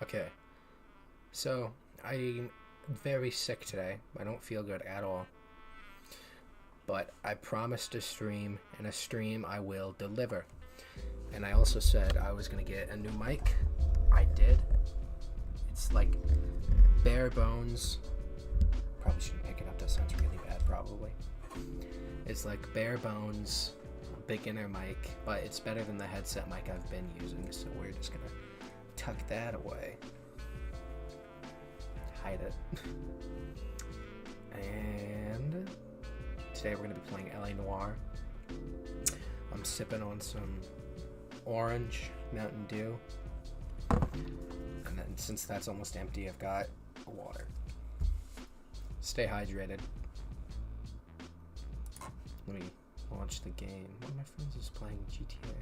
Okay, so I'm very sick today. I don't feel good at all. But I promised a stream, and a stream I will deliver. And I also said I was going to get a new mic. I did. It's like bare bones. Probably shouldn't pick it up. That sounds really bad, probably. It's like bare bones, beginner mic, but it's better than the headset mic I've been using, so we're just going to tuck that away. Hide it. And today we're going to be playing Noire. I'm sipping on some orange Mountain Dew. And then since that's almost empty, I've got water. Stay hydrated. Let me launch the game. One of my friends is playing GTA.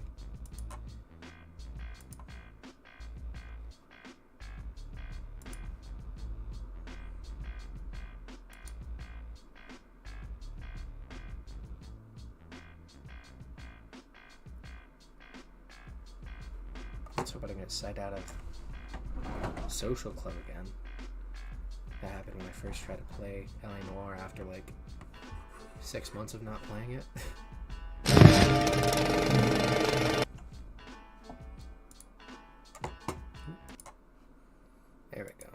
Let's hope I don't get sight out of Social Club again. That happened when I first tried to play Noire after like 6 months of not playing it. There we go.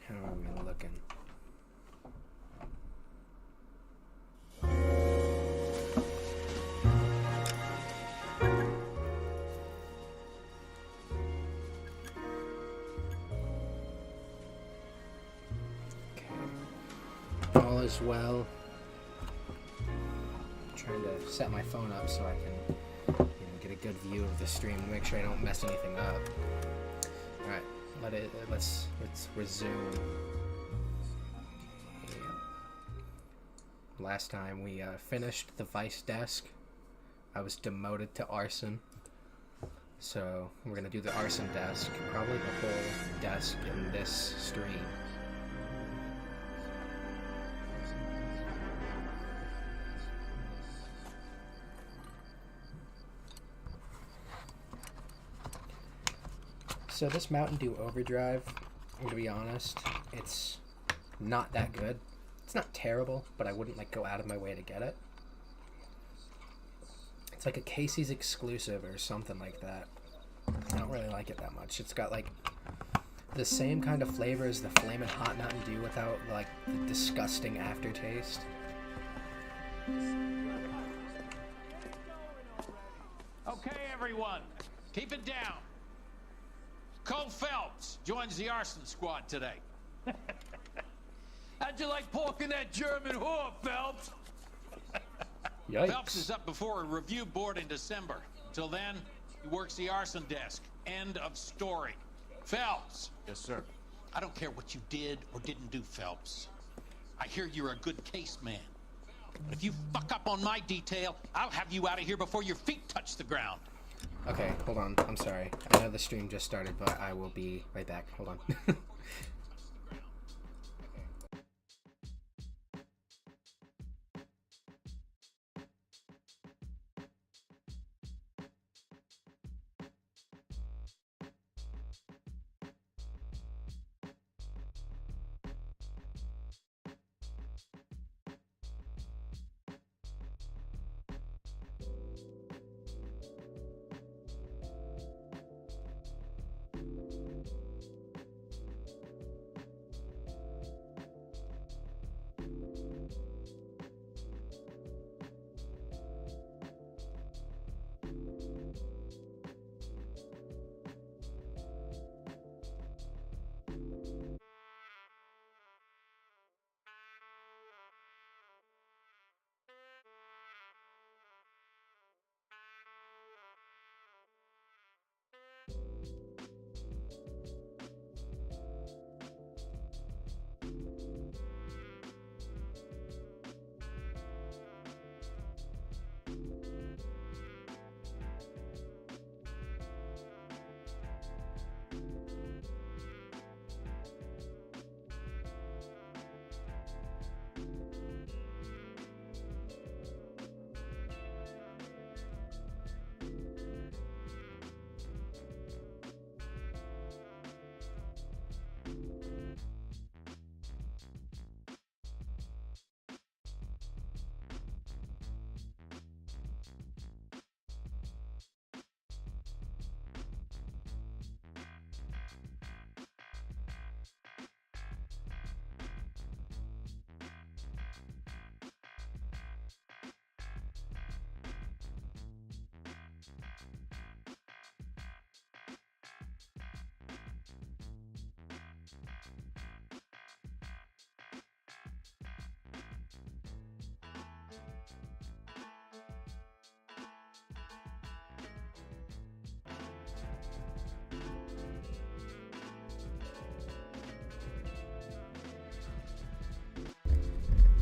How are we looking? Okay. All is well. I'm trying to set my phone up so I can get a good view of the stream and make sure I don't mess anything up. Alright. Let's resume. Okay. Last time we finished the vice desk. I was demoted to arson. So we're gonna do the arson desk, probably the whole desk in this stream. So this Mountain Dew Overdrive, to be honest, it's not that good. It's not terrible, but I wouldn't like go out of my way to get it. It's like a Casey's exclusive or something like that. I don't really like it that much. It's got like the same kind of flavor as the Flamin' Hot Mountain Dew without like the disgusting aftertaste. Okay, everyone, keep it down. Cole Phelps joins the arson squad today. How'd you like pork in that German whore, Phelps? Yikes. Phelps is up before a review board in December. Until then, he works the arson desk. End of story. Phelps. Yes, sir. I don't care what you did or didn't do, Phelps. I hear you're a good case man. If you fuck up on my detail, I'll have you out of here before your feet touch the ground. Okay, hold on. I'm sorry. I know the stream just started, but I will be right back. Hold on.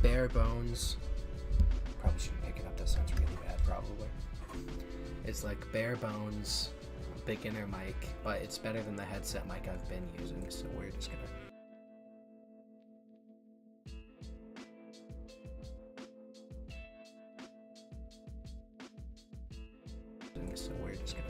Bare bones. Probably shouldn't pick it up. That sounds really bad, probably. It's like bare bones, beginner mic, but it's better than the headset mic I've been using, so we're just gonna... So we're just gonna...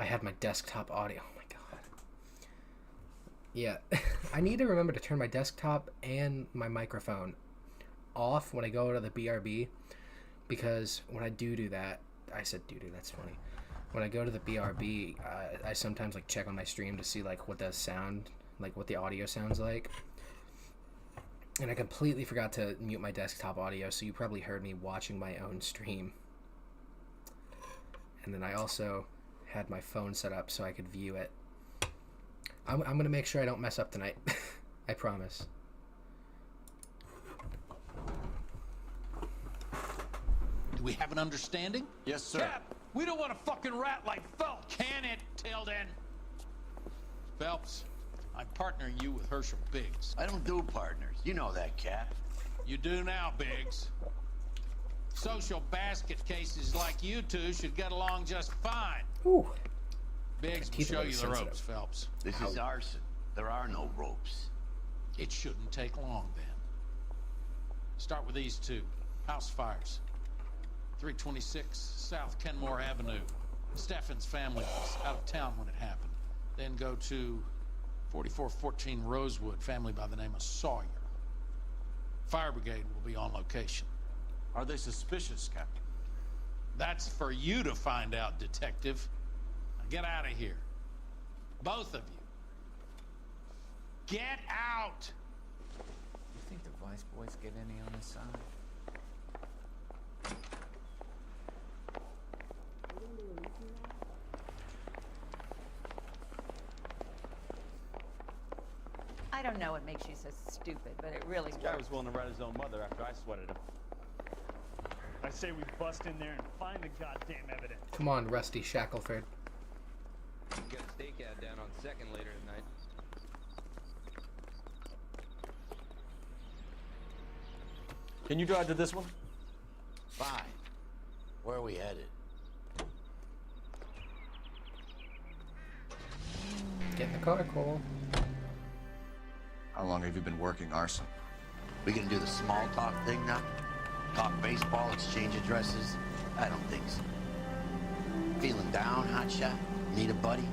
I had my desktop audio. Oh my god. Yeah, I need to remember to turn my desktop and my microphone off when I go to the BRB, because when I do that, I said do, that's funny. When I go to the BRB, I sometimes like check on my stream to see like what the sound, like what the audio sounds like. And I completely forgot to mute my desktop audio, so you probably heard me watching my own stream. And then I also had my phone set up so I could view it. I'm going to make sure I don't mess up tonight. I promise. Do we have an understanding? Yes, sir. Cap, we don't want a fucking rat like Phelps. Can it, Tilden? Phelps, I'm partnering you with Herschel Biggs. I don't do partners. You know that, Cap. You do now, Biggs. Social basket cases like you two should get along just fine. Ooh. Biggs will Keep it show really you the sensitive. ropes, Phelps. This is arson. There are no ropes. It shouldn't take long, then. Start with these two. House fires. 326 South Kenmore Avenue. Steffen's family was out of town when it happened. Then go to 4414 Rosewood, family by the name of Sawyer. Fire brigade will be on location. Are they suspicious, Captain? That's for you to find out, Detective. Now get out of here. Both of you. Get out! You think the Vice boys get any on this side? I don't know what makes you so stupid, but it really This guy works. was willing to rat his own mother after I sweated him. I say we bust in there and find the goddamn evidence. Come on, Rusty Shackelford. Got a stakeout down on 2nd later tonight. Can you drive to this one? Fine. Where are we headed? Get in the car, Cole. How long have you been working arson? We gonna do the small talk thing now? Talk baseball, exchange addresses? I don't think so. Feeling down, hotshot? Need a buddy?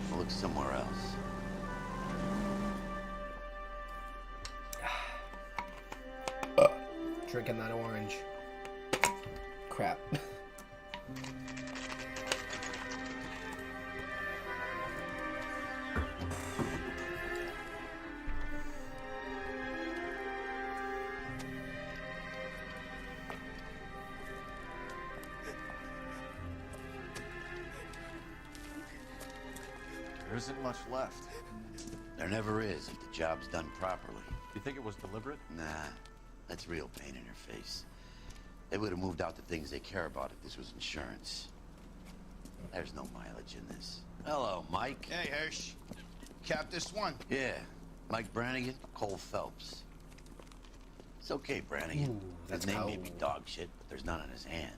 We'll look somewhere else. Drinking that orange. Crap. There isn't much left. There never is if the job's done properly. You think it was deliberate? Nah, that's real pain in her face. They would have moved out the things they care about if this was insurance. There's no mileage in this. Hello, Mike. Hey, Hirsch. Cap this one. Yeah, Mike Brannigan, Cole Phelps. It's okay, Brannigan. Ooh, that's his name may cold. be dog shit, but there's none on his hand.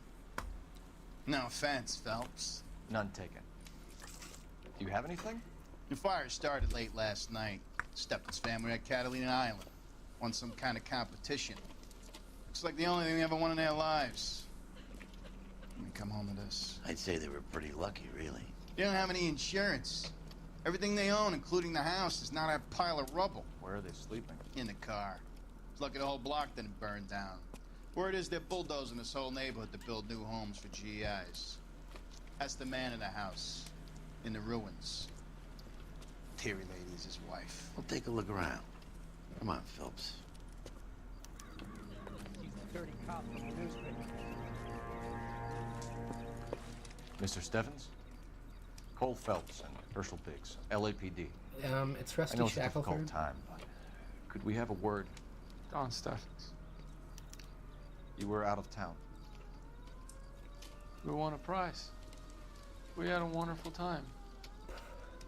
No offense, Phelps. None taken. Do you have anything? The fire started late last night. Stephen's family at Catalina Island. Won some kind of competition. Looks like the only thing they ever won in their lives. Let me come home to this. I'd say they were pretty lucky, really. They don't have any insurance. Everything they own, including the house, is now that pile of rubble Where are they sleeping? in the car. It's lucky the whole block didn't burn down. Word is they're bulldozing this whole neighborhood to build new homes for GIs. That's the man in the house, in the ruins. Terry lady is his wife. We'll take a look around. Come on, Phelps. Dirty cop from the newspaper. Mr. Steffens? Cole Phelps and Herschel Biggs, LAPD. It's I Rusty know it's a difficult Shackelford. time, but could we have a word? Don Steffens. You were out of town. We won a prize. We had a wonderful time.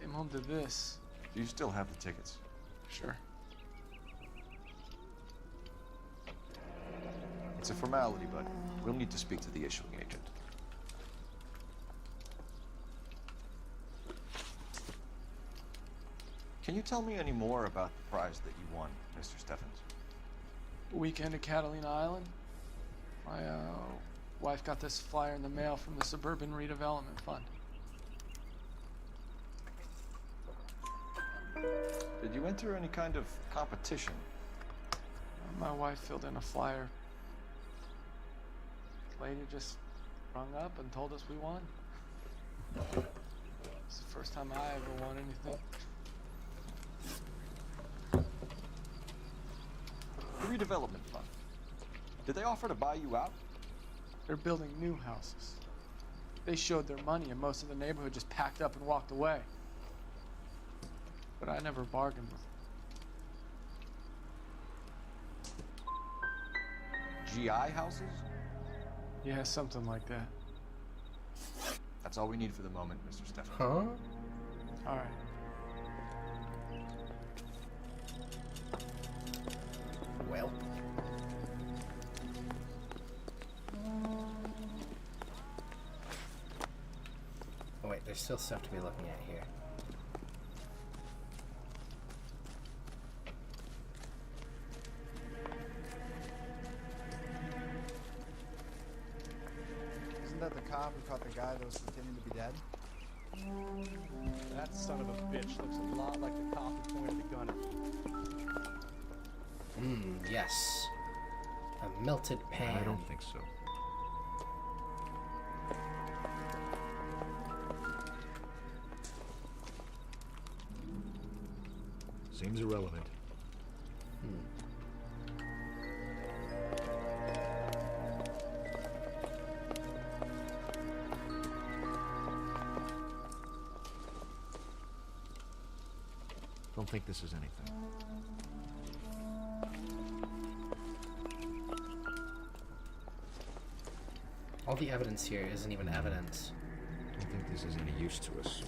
Came home to this. Do you still have the tickets? Sure. It's a formality, but we'll need to speak to the issuing agent. Can you tell me any more about the prize that you won, Mr. Steffens? Weekend at Catalina Island. My wife got this flyer in the mail from the Suburban Redevelopment Fund. Did you enter any kind of competition? My wife filled in a flyer. The lady just rung up and told us we won. It's the first time I ever won anything. The redevelopment fund. Did they offer to buy you out? They're building new houses. They showed their money and most of the neighborhood just packed up and walked away. But I never bargained with them. GI houses? Yeah, something like that. That's all we need for the moment, Mr. Steffens. Huh? All right. Well. Oh wait, there's still stuff to be looking at here. Isn't that the cop who caught the guy that was pretending to be dead? That son of a bitch looks a lot like the cop who pointed the gun at me. Yes. A melted pan. I don't think so. Seems irrelevant. Don't think this is anything. All the evidence here isn't even evidence. Don't think this is any use to us.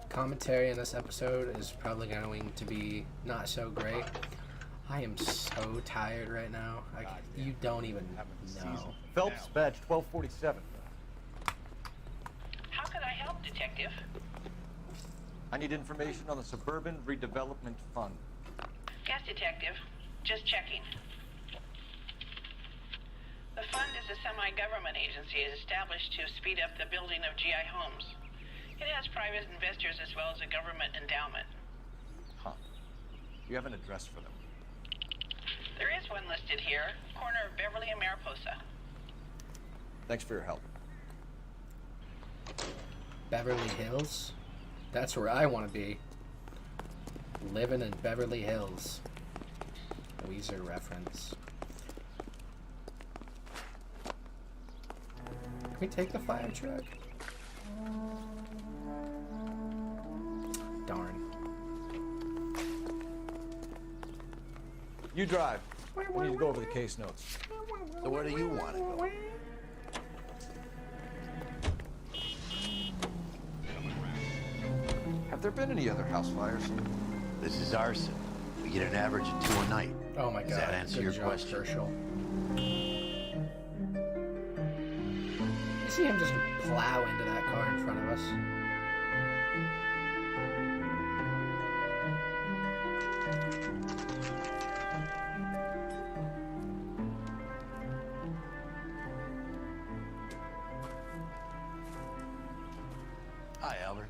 Commentary in this episode is probably going to be not so great. I am so tired right now. You don't even know. Phelps, badge 1247. How can I help, Detective? I need information on the Suburban Redevelopment Fund. Yes, Detective. Just checking. The fund is a semi-government agency established to speed up the building of GI homes. It has private investors as well as a government endowment. Huh. Do you have an address for them? There is one listed here, corner of Beverly and Mariposa. Thanks for your help. Beverly Hills? That's where I want to be. Living in Beverly Hills. Weezer reference. Can we take the fire truck? Darn. You drive. We need to go over the case notes. So where do you want to go? Have there been any other house fires? This is arson. We get an average of 2 a night. Oh my Does god. that answer Good your job, question? Herschel. You see him just plow into that car in front of us. Hi, Albert.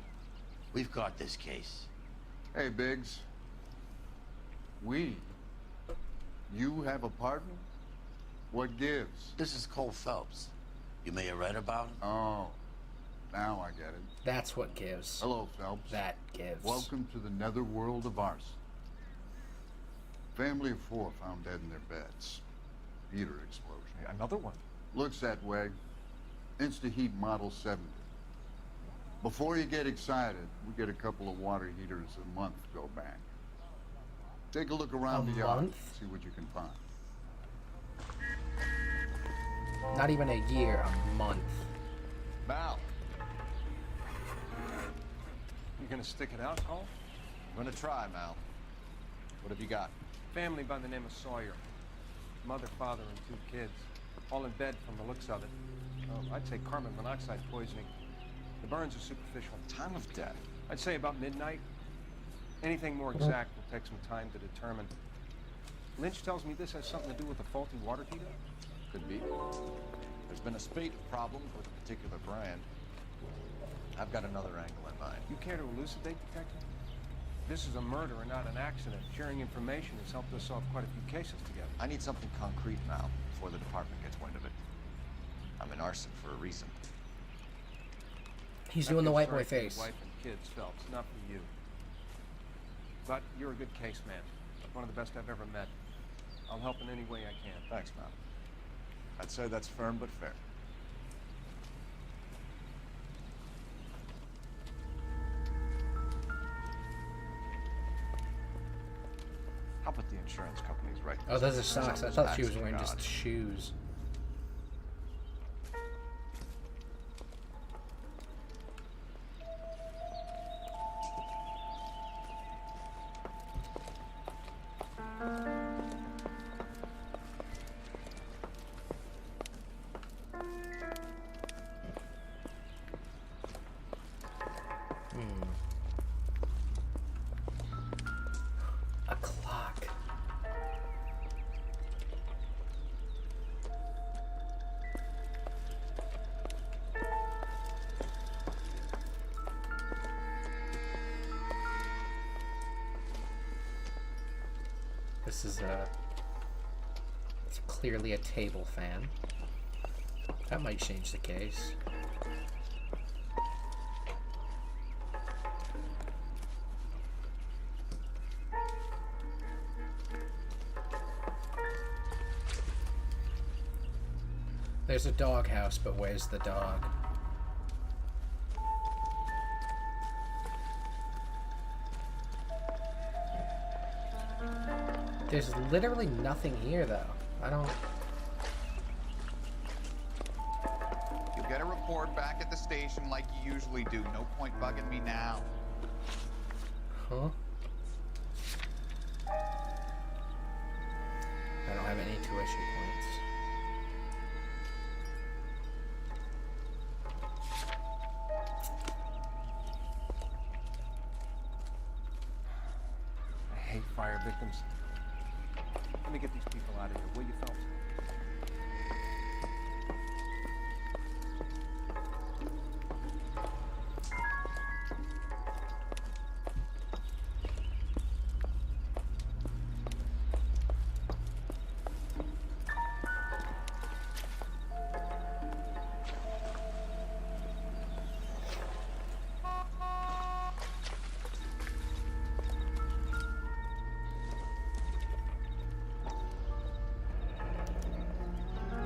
We've caught this case. Hey, Biggs. You have a partner? What gives? This is Cole Phelps. You may have read about him. Oh, now I get it. That's what gives. Hello, Phelps. That gives. Welcome to the netherworld of arson. Family of 4 found dead in their beds. Heater explosion. Hey, another one. Looks that way. Insta-heat Model 70. Before you get excited, we get a couple of water heaters a month go bang. Take a look around the yard, see what you can find. Not even a year, a month. Mal. You gonna stick it out, Cole? I'm gonna try, Mal. What have you got? Family by the name of Sawyer. Mother, father, and 2 kids. All in bed from the looks of it. I'd say carbon monoxide poisoning. The burns are superficial. Time of death? I'd say about midnight. Anything more exact will take some time to determine. Lynch tells me this has something to do with a faulty water heater. Could be. There's been a spate of problems with a particular brand. I've got another angle in mind. You care to elucidate, Detective? This is a murder and not an accident. Sharing information has helped us solve quite a few cases together. I need something concrete, Mal, before the department gets wind of it. I'm in arson for a reason. He's doing the white boy face. Wife and kids, Phelps, not for you. But you're a good case man. One of the best I've ever met. I'll help in any way I can. Thanks, Mal. I'd say that's firm but fair. How about the insurance companies right? Oh, those are socks. I thought she was wearing just shoes. A clock. This is it's clearly a table fan. That might change the case. There's a doghouse, but where's the dog? There's literally nothing here, though. I don't... You'll get a report back at the station like you usually do. No point bugging me now. Huh? I don't have any tuition points. I hate fire victims. Let me get these people out of here, will you, Phelps?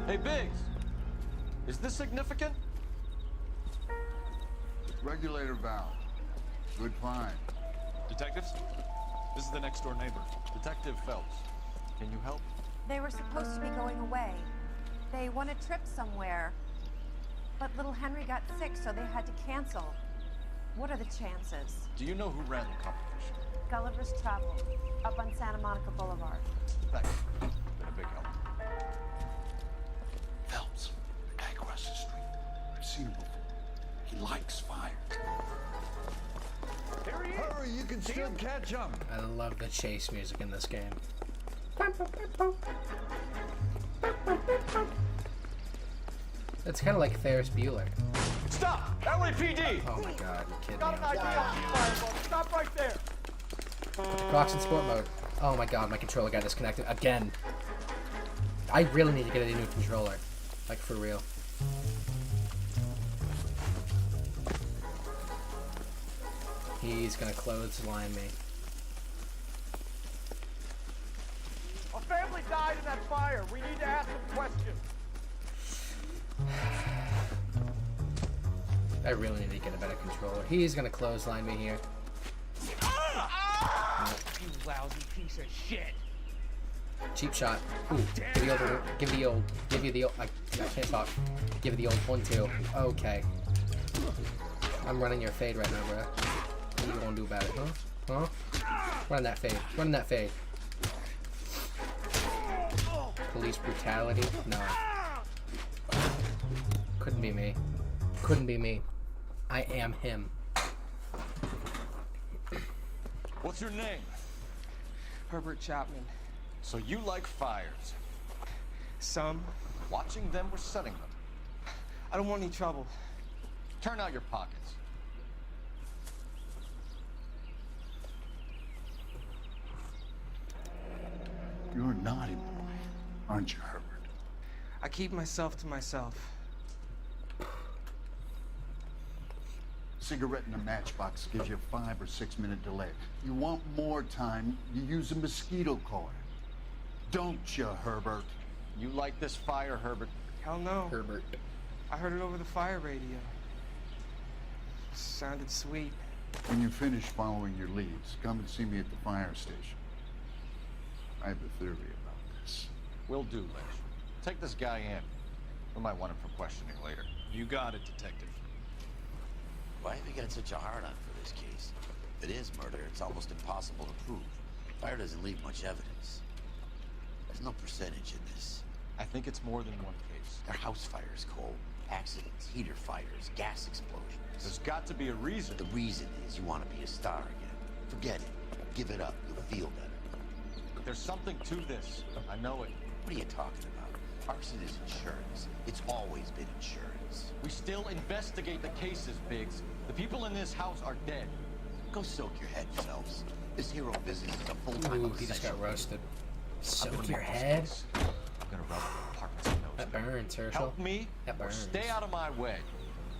Hey, Biggs! Is this significant? Regulator valve. Good find. Detectives? This is the next door neighbor. Detective Phelps. Can you help? They were supposed to be going away. They won a trip somewhere. But little Henry got sick, so they had to cancel. What are the chances? Do you know who ran the competition? Gulliver's Travel, up on Santa Monica Boulevard. Thanks. Been a big help. Phelps, the guy across the street. I've seen him before. He likes fire. There he is! Hurry, you can still catch him. I love the chase music in this game. It's kind of like Ferris Bueller. Stop! LAPD! Oh my god, you kidding Got an me? idea on Fireball. Stop right there! Rocks in sport mode. Oh my god, my controller got disconnected again. I really need to get a new controller. Like, for real. He's gonna clothesline me. A family died in that fire. We need to ask them questions. I really need to get a better controller. He's gonna clothesline me here. You lousy piece of shit. Cheap shot. Ooh, give you the old, I can't talk. Give you the old 1-2. Okay. I'm running your fade right now, bro. What are you gonna do about it, huh? Huh? Running that fade. Running that fade. Police brutality? No. Couldn't be me. Couldn't be me. I am him. What's your name? Herbert Chapman. So you like fires? Some. Watching them or setting them? I don't want any trouble. Turn out your pockets. You're a naughty boy, aren't you, Herbert? I keep myself to myself. Cigarette in a matchbox gives you a 5 or 6 minute delay. You want more time, you use a mosquito coil. Don't you, Herbert? You like this fire, Herbert? Hell no. Herbert. I heard it over the fire radio. Sounded sweet. When you finish following your leads, come and see me at the fire station. I have a theory about this. Will do, Lynch. Take this guy in. We might want him for questioning later. You got it, Detective. Why have you got such a hard-on for this case? If it is murder, it's almost impossible to prove. Fire doesn't leave much evidence. There's no percentage in this. I think it's more than one case. They're house fires, Cole. Accidents, heater fires, gas explosions. There's got to be a reason. The reason is you want to be a star again. Forget it. Give it up. You'll feel better. There's something to this. I know it. What are you talking about? Arson is insurance. It's always been insurance. We still investigate the cases, Biggs. The people in this house are dead. Go soak your head, Phelps. This hero business is a full-time Ooh, he just got roasted. Soak your head? I'm gonna rub the apartment's nose. That burns, Herschel. Help me, That or burns. stay out of my way.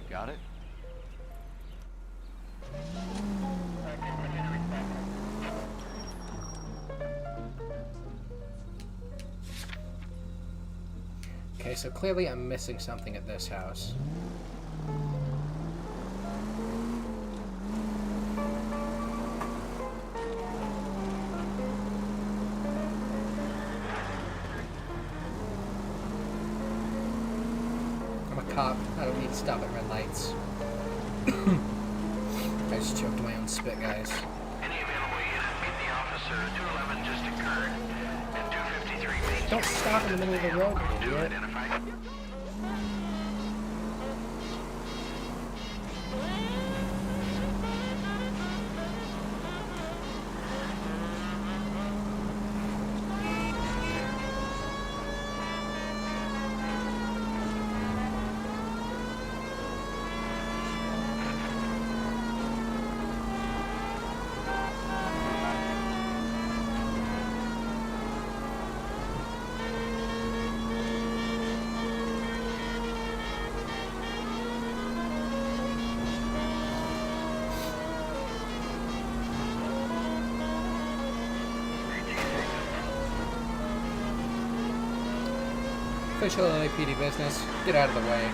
You got it? Okay, so clearly I'm missing something at this house. I'm a cop. I don't need to stop at red lights. I just choked my own spit, guys. Any available unit, meet the officer. 211 just occurred. And 253 Main Street. Don't stop in the middle of the road, Code 2 idiot. identified. Official LAPD business. Get out of the way.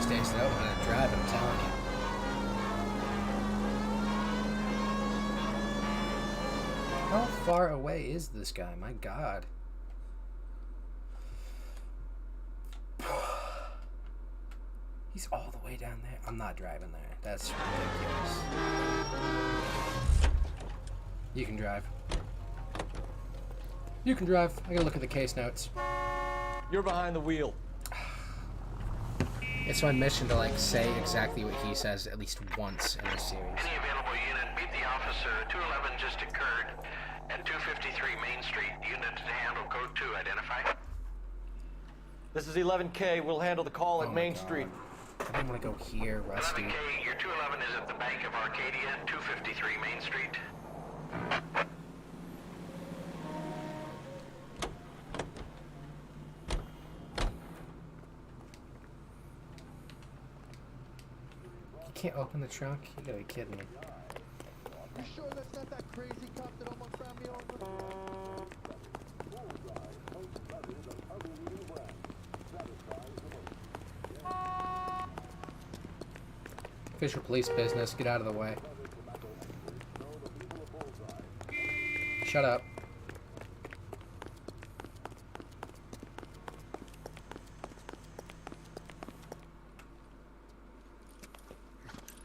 Stays out when I drive, I'm telling you. How far away is this guy? My God. He's all the way down there. I'm not driving there. That's ridiculous. You can drive. You can drive. I gotta look at the case notes. You're behind the wheel. It's my mission to, like, say exactly what he says at least once in this series. Any available unit, meet the officer. 211 just occurred. At 253 Main Street. Unit to handle code 2 identified. This is 11K. We'll handle the call at Main Street. I don't want to go here, Rusty. 11K, your 211 is at the Bank of Arcadia, 253 Main Street. You can't open the trunk? You gotta be kidding me. You sure that's not that crazy cop that almost ran me over? Official police business. Get out of the way. Shut up.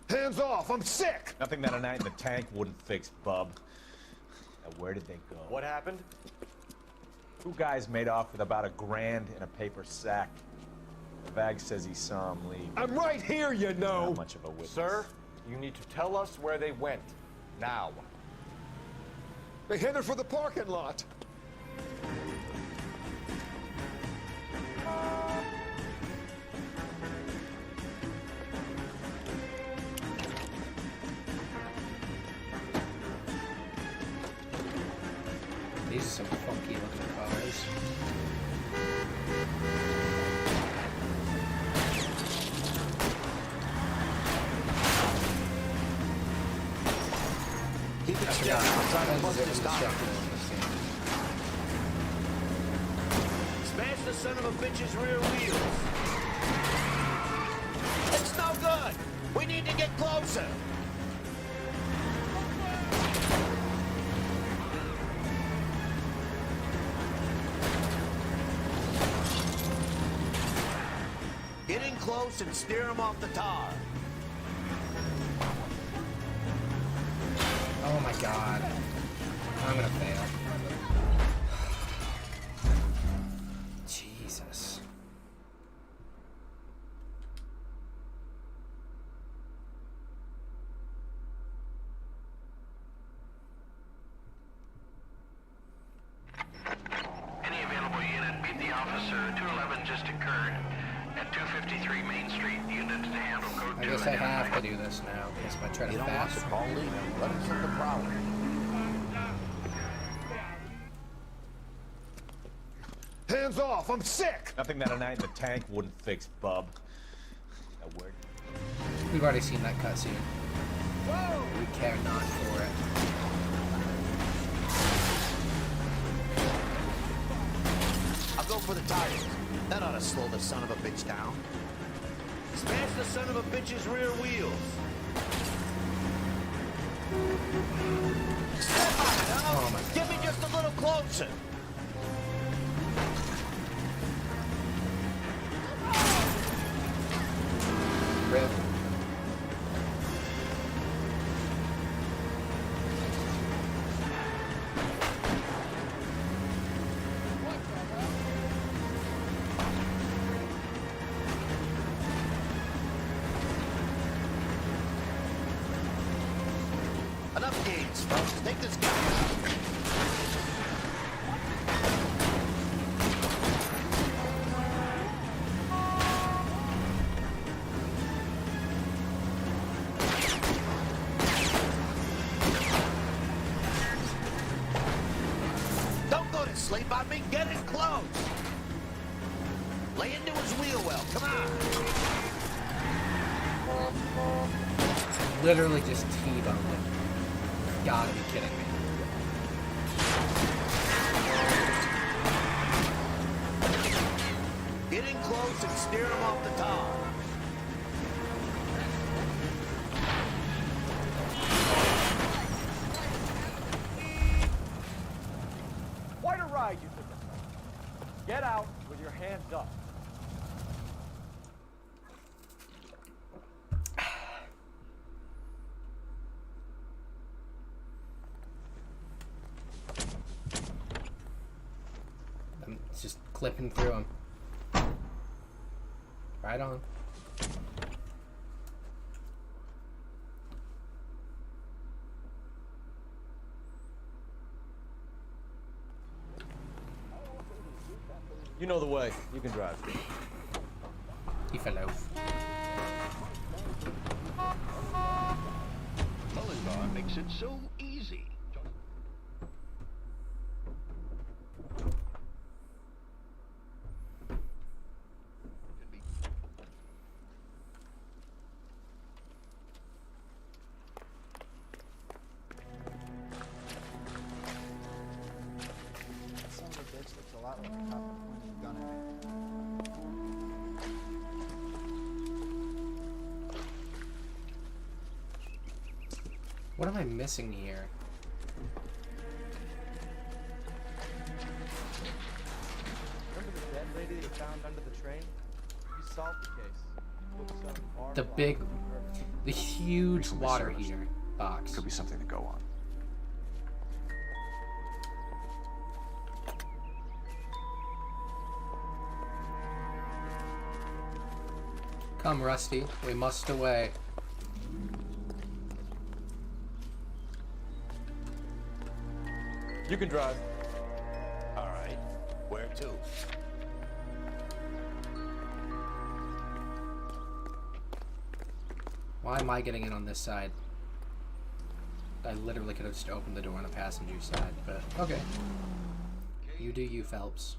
Hands off! I'm sick! Nothing that a night in the tank wouldn't fix, bub. Now, where did they go? What happened? Two guys made off with about $1,000 in a paper sack. Vag says he saw him leave. I'm right here, you know! Not much of a witness. Sir, you need to tell us where they went. Now. They headed for the parking lot. These are some funky looking cars. Keep it steady. I'm trying to bust this down. Smash the son of a bitch's rear wheels. It's no good. We need to get closer. Get in close and steer him off the tar. Oh my God. I'm gonna fail. Jesus. Any available unit, meet the officer. 211 just occurred at 253 Main Street. Unit to handle code 2. I guess I have to do this now. Guess if I try to You don't want fast. to call legal. Let him set the problem. Hands off! I'm sick! Nothing that a night in the tank wouldn't fix, bub. That word. We've already seen that cutscene. We care not for it. I'll go for the tires. That ought to slow the son of a bitch down. Smash the son of a bitch's rear wheels. Step on it, huh? Oh my Get me just a little closer. Rip. Enough games, folks. Take this guy out. Don't go to sleep on me. Get in close. Lay into his wheel well. Come on. Literally just T-boned him. Gotta be kidding me. Get in close and steer him off the top. Quite a ride you took us on. Get out with your hands up. I'm just clipping through them. Right on. You know the way. You can drive. He fell off. Mullenbar makes it so easy. Son of a bitch looks a lot like a cop pointing a gun at me. What am I missing here? Remember the dead lady they found under the train? You solved the case. Looks The big, the huge water heater box. Could be something to go on. Come, Rusty, we must away. You can drive. All right. Where to? Why am I getting in on this side? I literally could have just opened the door on the passenger side, but okay. You do you, Phelps.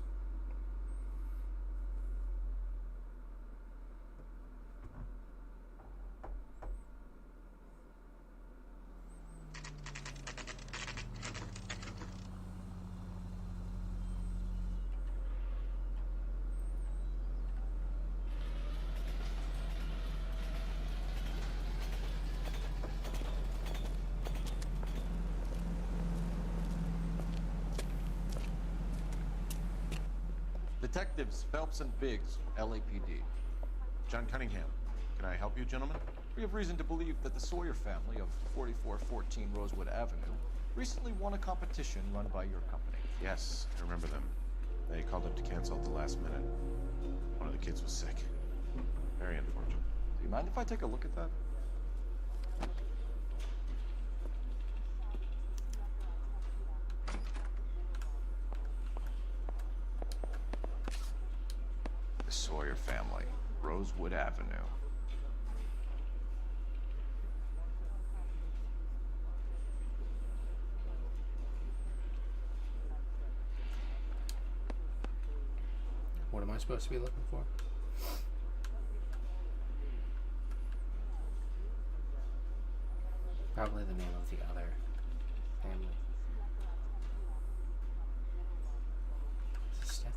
Detectives Phelps and Biggs, LAPD. John Cunningham. Can I help you, gentlemen? We have reason to believe that the Sawyer family of 4414 Rosewood Avenue recently won a competition run by your company. Yes, I remember them. They called up to cancel at the last minute. One of the kids was sick. Very unfortunate. Do you mind if I take a look at that? The Sawyer family, Rosewood Avenue. What am I supposed to be looking for? Probably the name of the other family. Is it Stephens?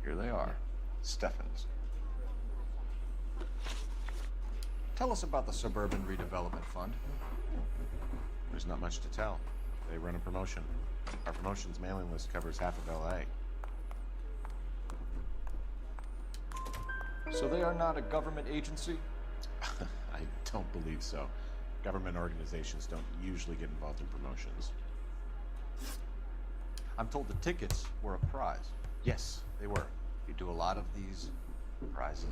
Here they are, Stephens. Tell us about the Suburban Redevelopment Fund. There's not much to tell. They run a promotion. Our promotion's mailing list covers half of LA. So they are not a government agency? I don't believe so. Government organizations don't usually get involved in promotions. I'm told the tickets were a prize. Yes, they were. You do a lot of these prizes?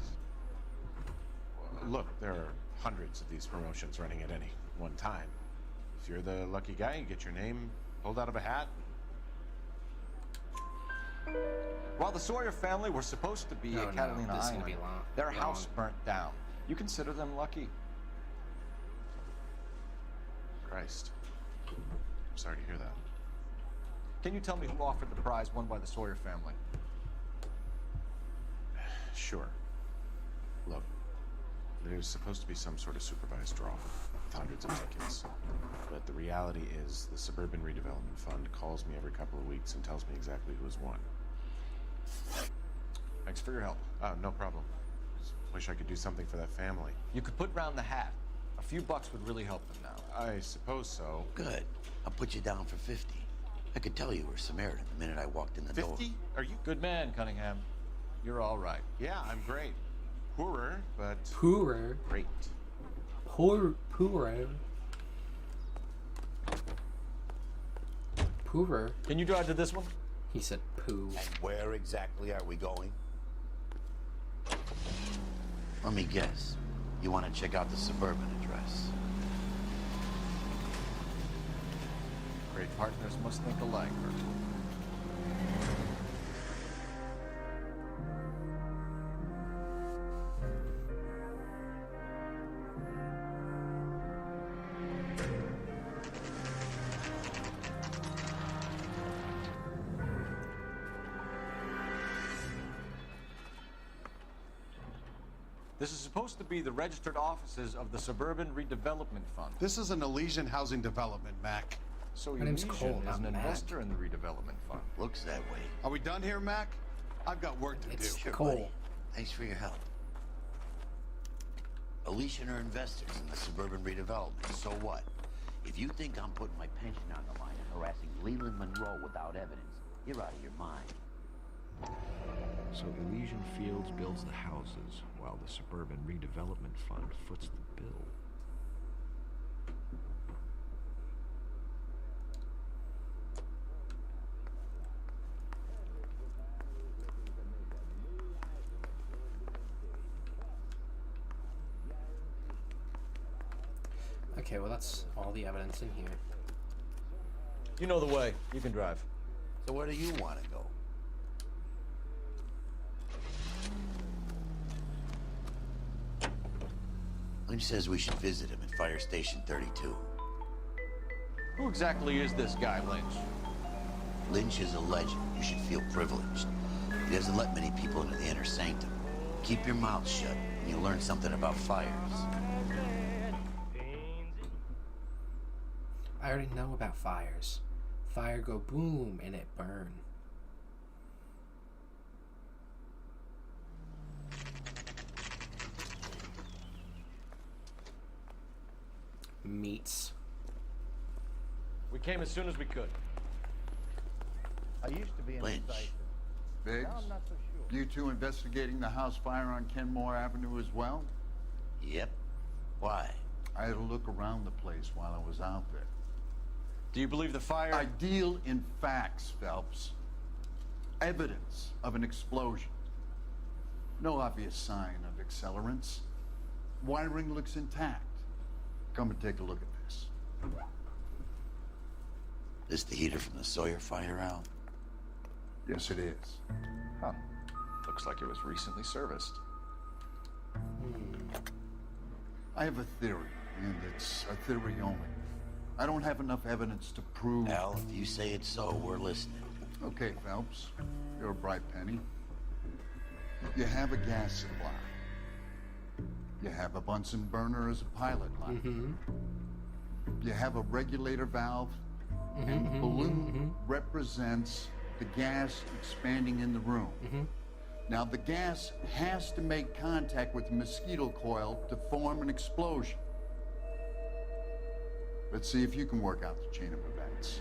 Look, there are hundreds of these promotions running at any one time. If you're the lucky guy, you get your name pulled out of a hat. While the Sawyer family were supposed to be at Catalina Island, their house burnt down. You consider them lucky? Christ. I'm sorry to hear that. Can you tell me who offered the prize won by the Sawyer family? Sure. Look, there's supposed to be some sort of supervised draw with hundreds of tickets. But the reality is the Suburban Redevelopment Fund calls me every couple of weeks and tells me exactly who has won. Thanks for your help. Oh, no problem. Just wish I could do something for that family. You could put round the hat. A few bucks would really help them now. I suppose so. Good. I'll put you down for 50. I could tell you were Samaritan the minute I walked in the door. 50? Are you... Good man, Cunningham. You're all right. Yeah, I'm great. Poorer, but... Poorer? Great. Poorer. Poorer? Can you drive to this one? He said poo. And where exactly are we going? Let me guess. You want to check out the Suburban address? Great partners must think alike, Bert. This is supposed to be the registered offices of the Suburban Redevelopment Fund. This is an Elysian housing development, Mac. So My name's Cole, is an not Mac. investor in the redevelopment fund. Looks that way. Are we done here, Mac? I've got work to It's do. Sure, Cole. buddy. Thanks for your help. Elysian are investors in the Suburban Redevelopment. So what? If you think I'm putting my pension on the line and harassing Leland Monroe without evidence, you're out of your mind. So Elysian Fields builds the houses, while the Suburban Redevelopment Fund foots the bill. Okay, well that's all the evidence in here. You know the way. You can drive. So where do you want to go? Lynch says we should visit him at Fire Station 32. Who exactly is this guy, Lynch? Lynch is a legend. You should feel privileged. He doesn't let many people into the inner sanctum. Keep your mouth shut, and you'll learn something about fires. I already know about fires. Fire go boom and it burn. Meats. We came as soon as we could. I used to be an Lynch. insider. Biggs, Now I'm not so sure. you two investigating the house fire on Kenmore Avenue as well? Yep. Why? I had a look around the place while I was out there. Do you believe the fire? I deal in facts, Phelps. Evidence of an explosion. No obvious sign of accelerants. Wiring looks intact. Come and take a look at this. This the heater from the Sawyer fire, Al? Yes, it is. Huh. Looks like it was recently serviced. I have a theory, and it's a theory only. I don't have enough evidence to prove... Al, if you say it's so, we're listening. Okay, Phelps. You're a bright penny. You have a gas supply. You have a Bunsen burner as a pilot light. You have a regulator valve. And the balloon represents the gas expanding in the room. Now, the gas has to make contact with the mosquito coil to form an explosion. Let's see if you can work out the chain of events.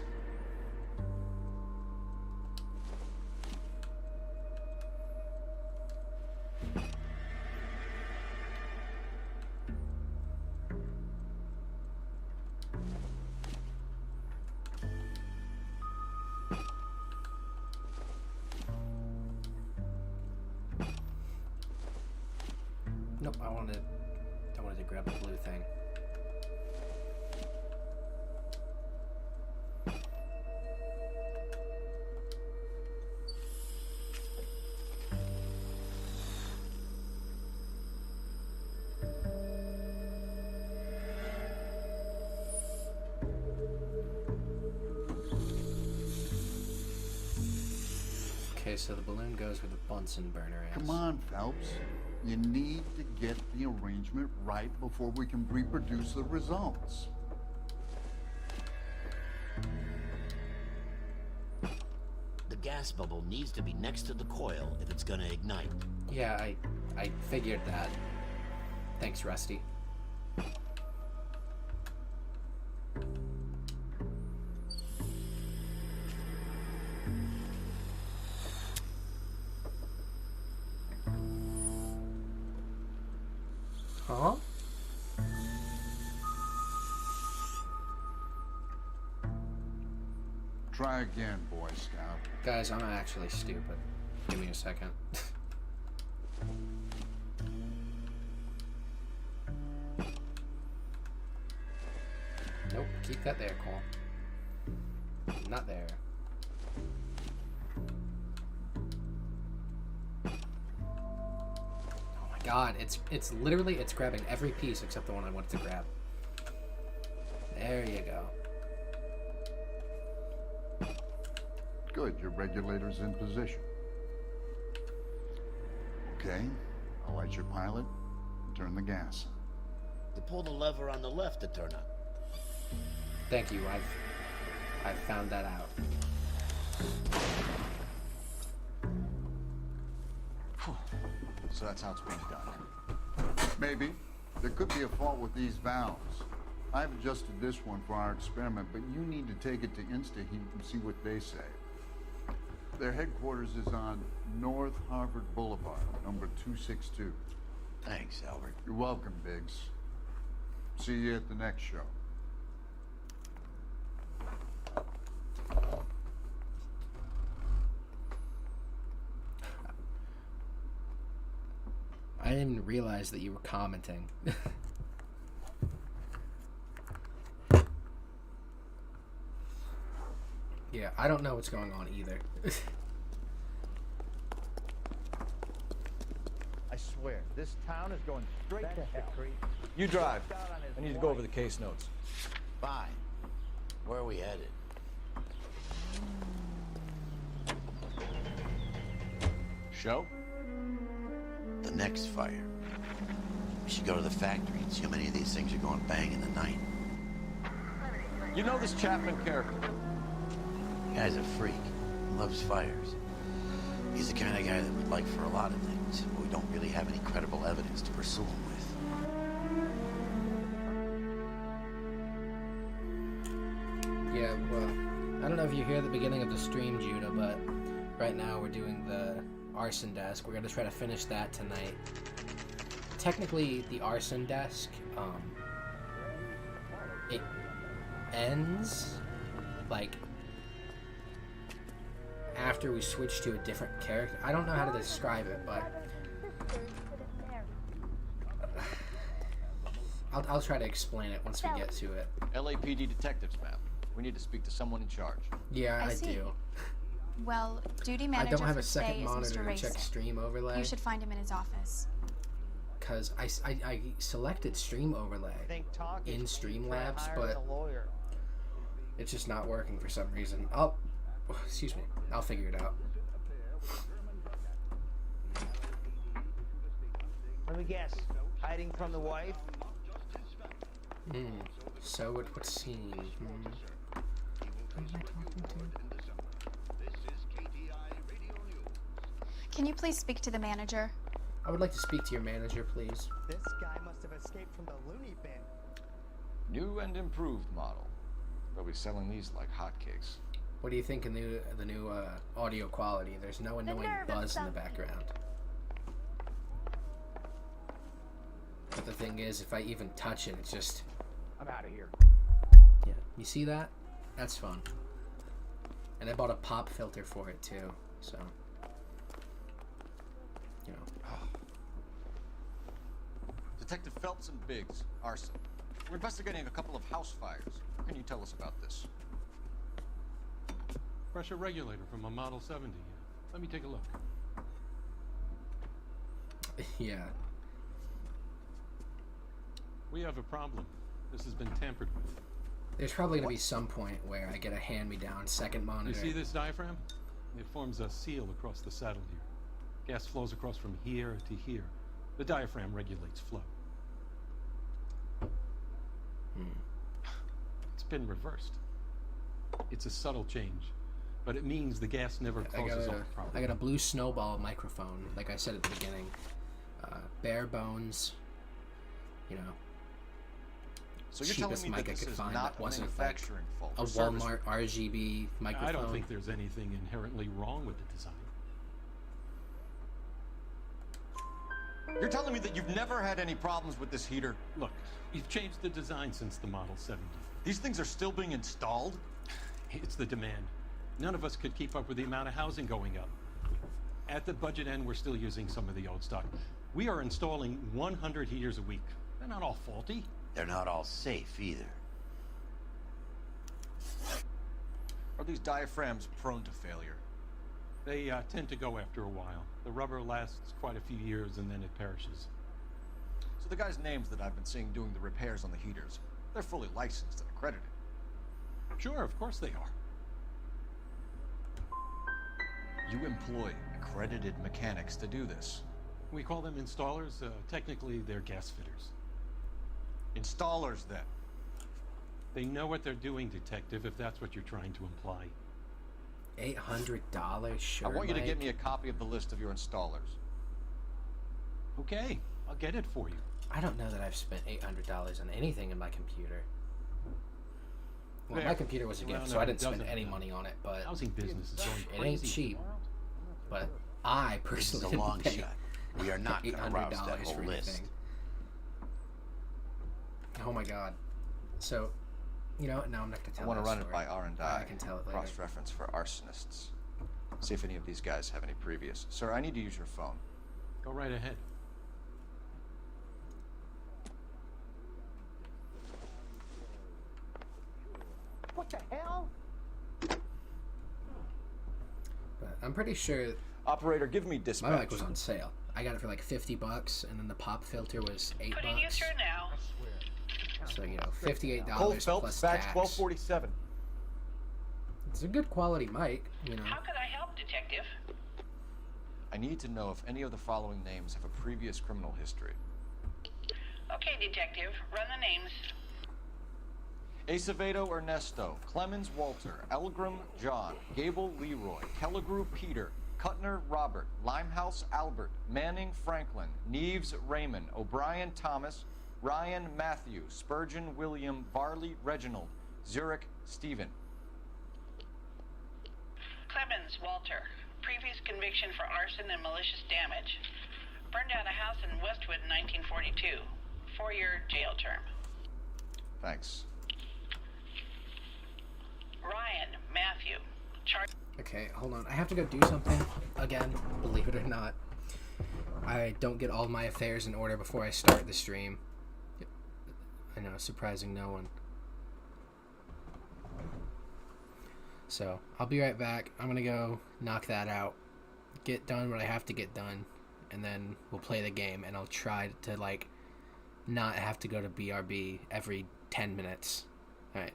Nope, I wanted to grab the blue thing. Okay, so the balloon goes where the Bunsen burner is. Come on, Phelps. You need to get the arrangement right before we can reproduce the results. The gas bubble needs to be next to the coil if it's gonna ignite. Yeah, I figured that. Thanks, Rusty. Huh? Try again, Boy Scout. Guys, I'm actually stupid. Give me a second. Nope, keep that there, Cole. Not there. Oh my god, it's literally, it's grabbing every piece except the one I wanted to grab. There you go. Good, your regulator's in position. Okay, I'll light your pilot and turn the gas on. You pull the lever on the left to turn up. Thank you, I've found that out. So that's how it's being done. Maybe. There could be a fault with these valves. I've adjusted this one for our experiment, but you need to take it to InstaHeat and see what they say. Their headquarters is on North Harvard Boulevard, number 262. Thanks, Albert. You're welcome, Biggs. See you at the next show. I didn't realize that you were commenting. Yeah, I don't know what's going on either. I swear, this town is going straight to hell. You drive. I need to go over the case notes. Fine. Where are we headed? Show? The next fire. We should go to the factory and see how many of these things are going bang in the night. You know this Chapman character? The guy's a freak. He loves fires. He's the kind of guy that we'd like for a lot of things, but we don't really have any credible evidence to pursue him with. Yeah, well, I don't know if you hear the beginning of the stream, Judah, but right now we're doing the arson desk. We're gonna try to finish that tonight. technically the arson desk, it ends like after we switch to a different character. I don't know how to describe it, but I'll try to explain it once we get to it. LAPD detectives, ma'am. We need to speak to someone in charge. Yeah, I do. Well, duty I manager don't have for a second today is monitor Mr. to check Racer. stream overlay. You should find him in his office. Because I selected stream overlay in Streamlabs, but it's just not working for some reason. Excuse me. I'll figure it out. Let me guess. Hiding from the wife? So what scene? Who am I talking to? Can you please speak to the manager? I would like to speak to your manager, please. This guy must have escaped from the loony bin. New and improved model. They'll be selling these like hotcakes. What do you think of the new audio quality? There's no annoying buzz in the background. But the thing is, if I even touch it, it's just... I'm out of here. Yeah, you see that? That's fun. And I bought a pop filter for it too, so... You know. Detective Phelps and Biggs, arson. We're investigating a couple of house fires. What can you tell us about this? Pressure regulator from a Model 70. Let me take a look. Yeah. We have a problem. This has been tampered with. There's probably going to be some point where I get a hand-me-down second monitor. You see this diaphragm? It forms a seal across the saddle here. Gas flows across from here to here. The diaphragm regulates flow. It's been reversed. It's a subtle change, but it means the gas never closes off properly. I got a blue snowball microphone, like I said at the beginning. Bare bones, you know. So you're telling me that this is not a manufacturing fault? A Walmart RGB microphone. I don't think there's anything inherently wrong with the design. You're telling me that you've never had any problems with this heater? Look, we've changed the design since the Model 70. These things are still being installed? It's the demand. None of us could keep up with the amount of housing going up. At the budget end, we're still using some of the old stock. We are installing 100 heaters a week. They're not all faulty. They're not all safe either. Are these diaphragms prone to failure? They tend to go after a while. The rubber lasts quite a few years and then it perishes. So the guys' names that I've been seeing doing the repairs on the heaters, they're fully licensed and accredited. Sure, of course they are. You employ accredited mechanics to do this. We call them installers. Technically, they're gas fitters. Installers, then? They know what they're doing, Detective, if that's what you're trying to imply. $800, sure, I want you to Mike. get me a copy of the list of your installers. Okay, I'll get it for you. I don't know that I've spent $800 on anything in my computer. Well, my computer was a gift, so I didn't spend any money on it, but housing business is going it ain't crazy. cheap. But I personally This is a long didn't pay shot. We are not going to rouse that $800 whole for list. anything. Oh my god. So, you know, no, I'm not going to tell I want to that run it story. by R&I. I can tell it later. Cross-reference for arsonists. See if any of these guys have any previous. Sir, I need to use your phone. Go right ahead. What the hell? But I'm pretty sure Operator, give me dispatch. my mic was on sale. I got it for like $50, and then the pop filter was $8. Putting you through now. So, you know, $58 Cole Phelps, plus badge tax. 1247. It's a good quality mic, you know. How can I help, Detective? I need to know if any of the following names have a previous criminal history. Okay, Detective, run the names. Acevedo Ernesto, Clemens Walter, Elgram John, Gable Leroy, Kelligrew Peter, Cutner Robert, Limehouse Albert, Manning Franklin, Neves Raymond, O'Brien Thomas, Ryan Matthew, Spurgeon William, Varley Reginald, Zurich Stephen. Clemens Walter. Previous conviction for arson and malicious damage. Burned down a house in Westwood in 1942. 4-year jail term. Thanks. Ryan Matthew. Okay, hold on. I have to go do something again, believe it or not. I don't get all my affairs in order before I start the stream. I know, surprising no one. So, I'll be right back. I'm gonna go knock that out. Get done what I have to get done. And then we'll play the game. And I'll try to, like, not have to go to BRB every 10 minutes. Alright.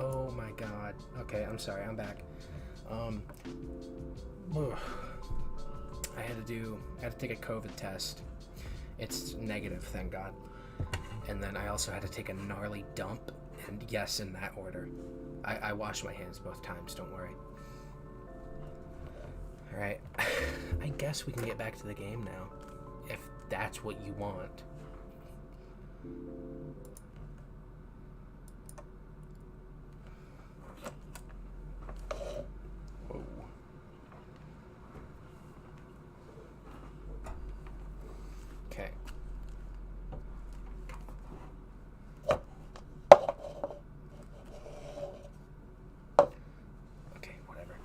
Oh my god. Okay, I'm sorry, I'm back. I had to take a COVID test. It's negative, thank God. And then I also had to take a gnarly dump, and yes, in that order. I washed my hands both times, don't worry. Alright, I guess we can get back to the game now, if that's what you want. Whoa. Okay. Okay, whatever.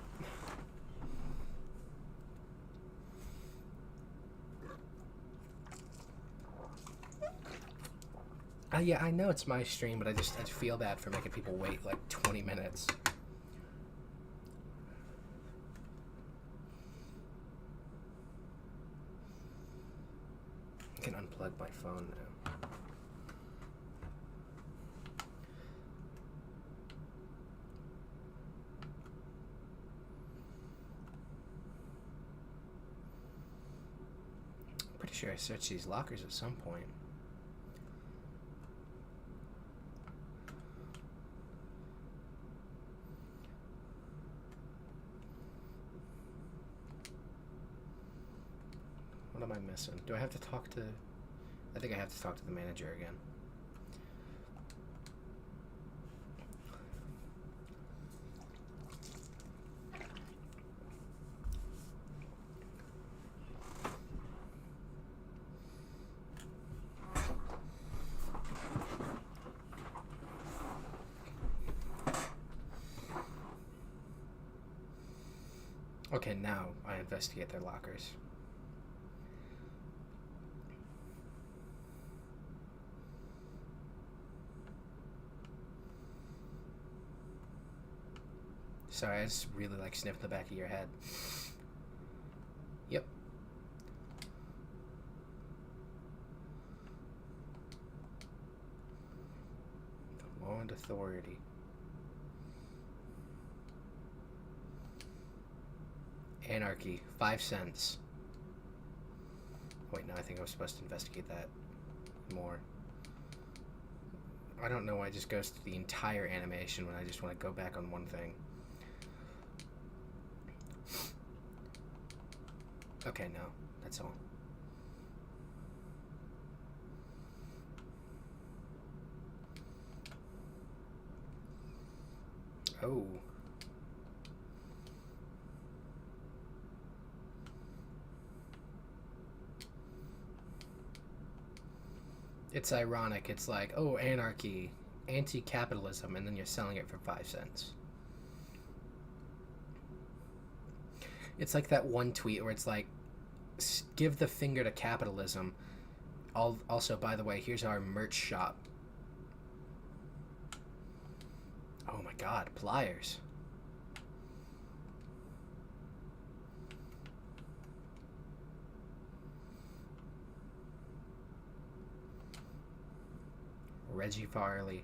Yeah, I know it's my stream, but I feel bad for making people wait like 20 minutes. can unplug my phone now. Pretty sure I searched these lockers at some point. What am I missing? Do I have to talk to... I think I have to talk to the manager again. Okay, now I investigate their lockers. Sorry, I just really like sniffing the back of your head. Yep. Law and authority. Anarchy, 5 cents. Wait, no, I think I was supposed to investigate that more. I don't know why it just goes through the entire animation when I just want to go back on one thing. Okay, no, that's all. Oh. It's ironic. It's like, oh, anarchy, anti-capitalism, and then you're selling it for 5 cents. It's like that one tweet where it's like, give the finger to capitalism. Also, by the way, here's our merch shop. Oh my god, pliers. Reggie Farley.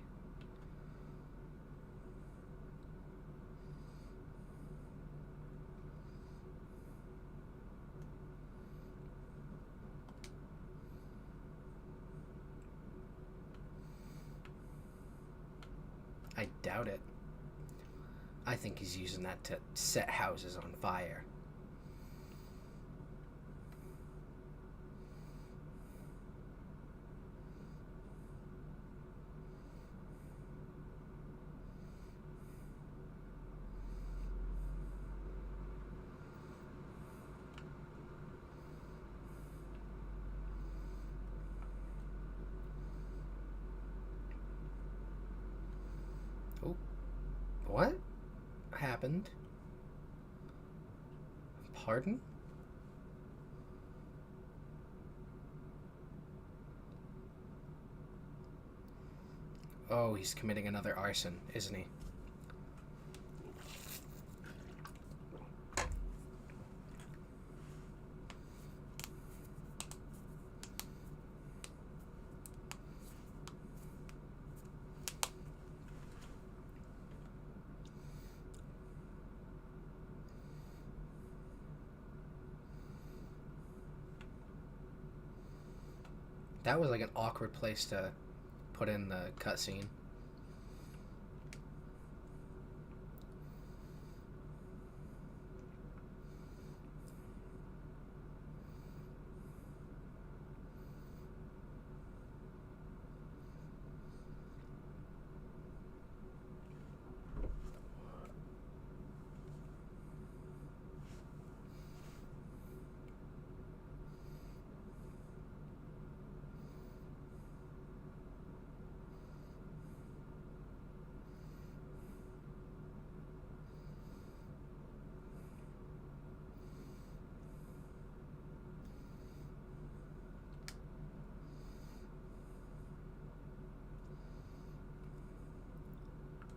I doubt it. I think he's using that to set houses on fire. Oh, what happened? Pardon? Oh, he's committing another arson, isn't he? That was like an awkward place to put in the cutscene.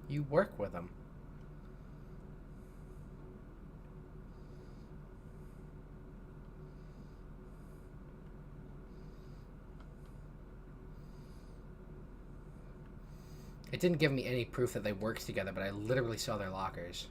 You work with him. It didn't give me any proof that they worked together, but I literally saw their lockers.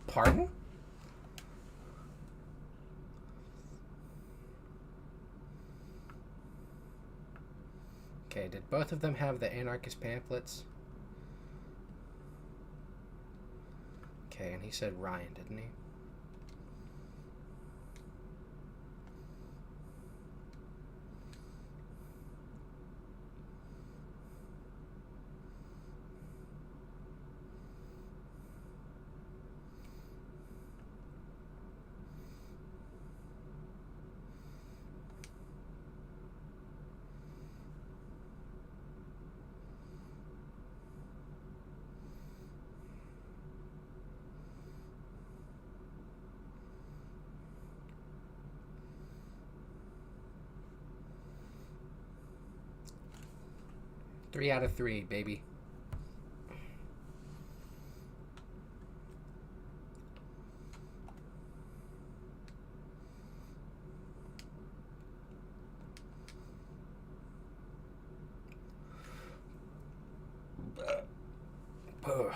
Pardon? Okay, did both of them have the anarchist pamphlets? Okay, and he said Ryan, didn't he? Three out of three, baby. Ugh.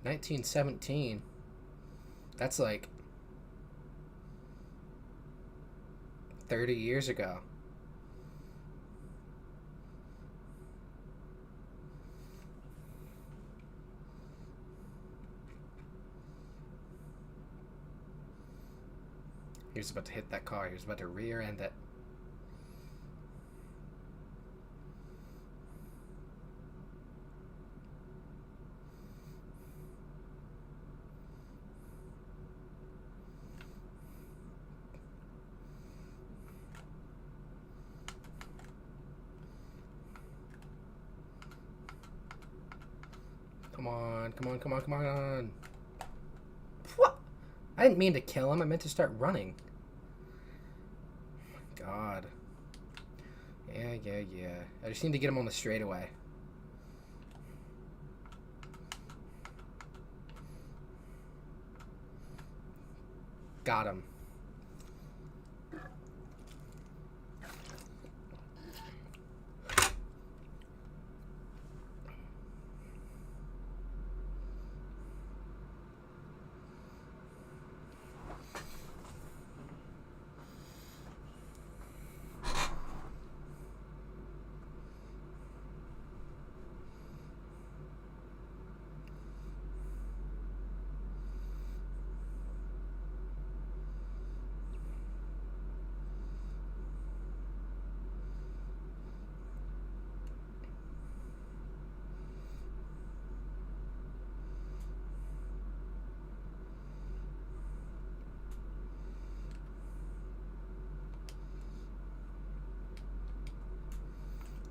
$1917. That's like 30 years ago. He was about to hit that car. He was about to rear end it. Come on, come on, come on, come on. What? I didn't mean to kill him. I meant to start running. God. Yeah. I just need to get him on the straightaway. Got him.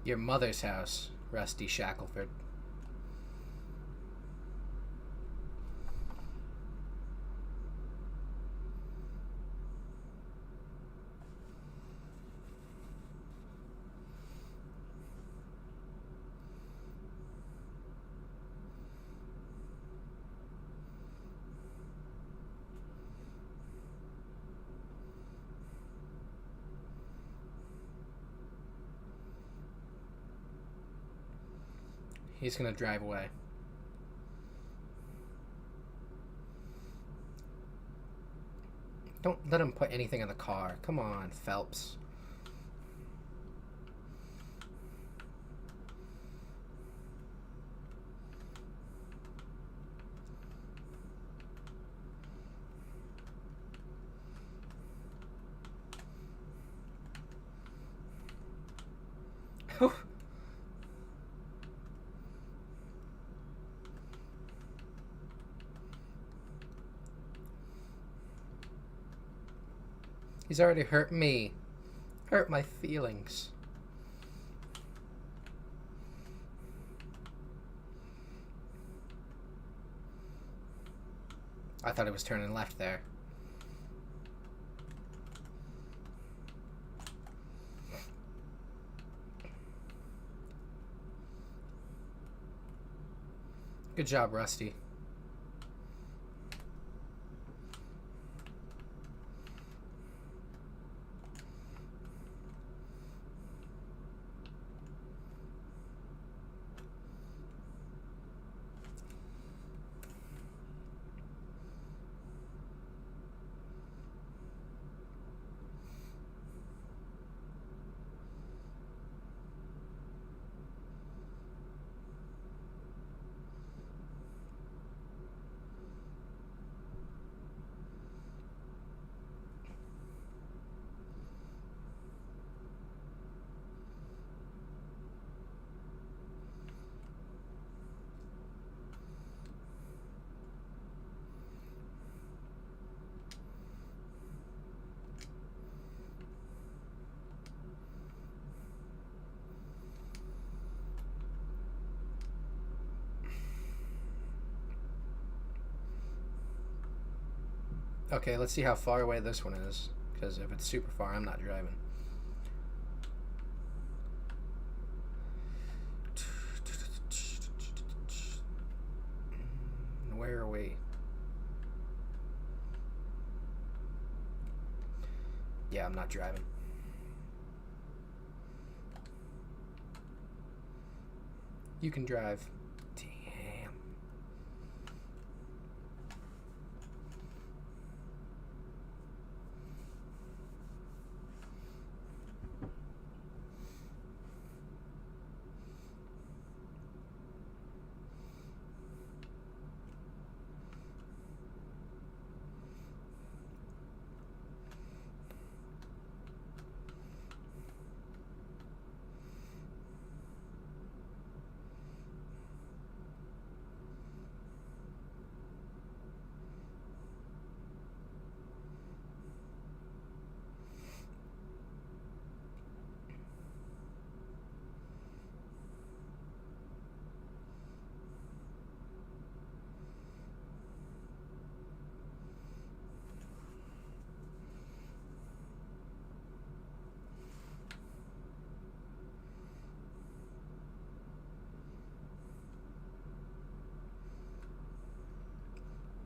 Your mother's house, Rusty Shackelford. He's gonna drive away. Don't let him put anything in the car. Come on, Phelps. He's already hurt me. Hurt my feelings. I thought he was turning left there. Good job, Rusty. Okay, let's see how far away this one is. Because if it's super far, I'm not driving. Where are we? Yeah, I'm not driving. You can drive. Damn.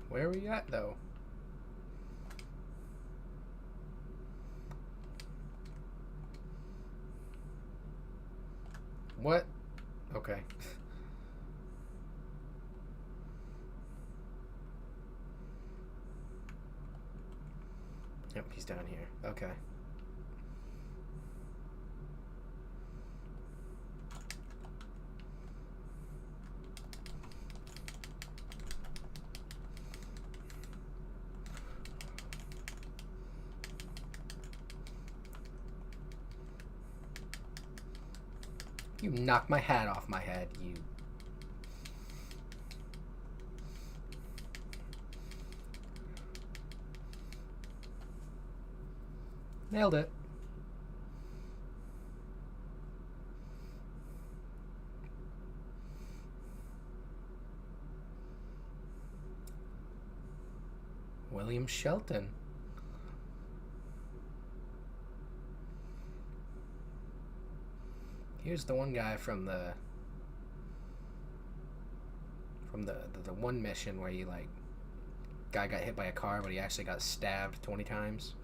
Where are we at, though? What? Okay. Yep, he's down here. Okay. You knocked my hat off my head, you. Nailed it. William Shelton. Here's the one guy from the one mission where you like guy got hit by a car but he actually got stabbed 20 times.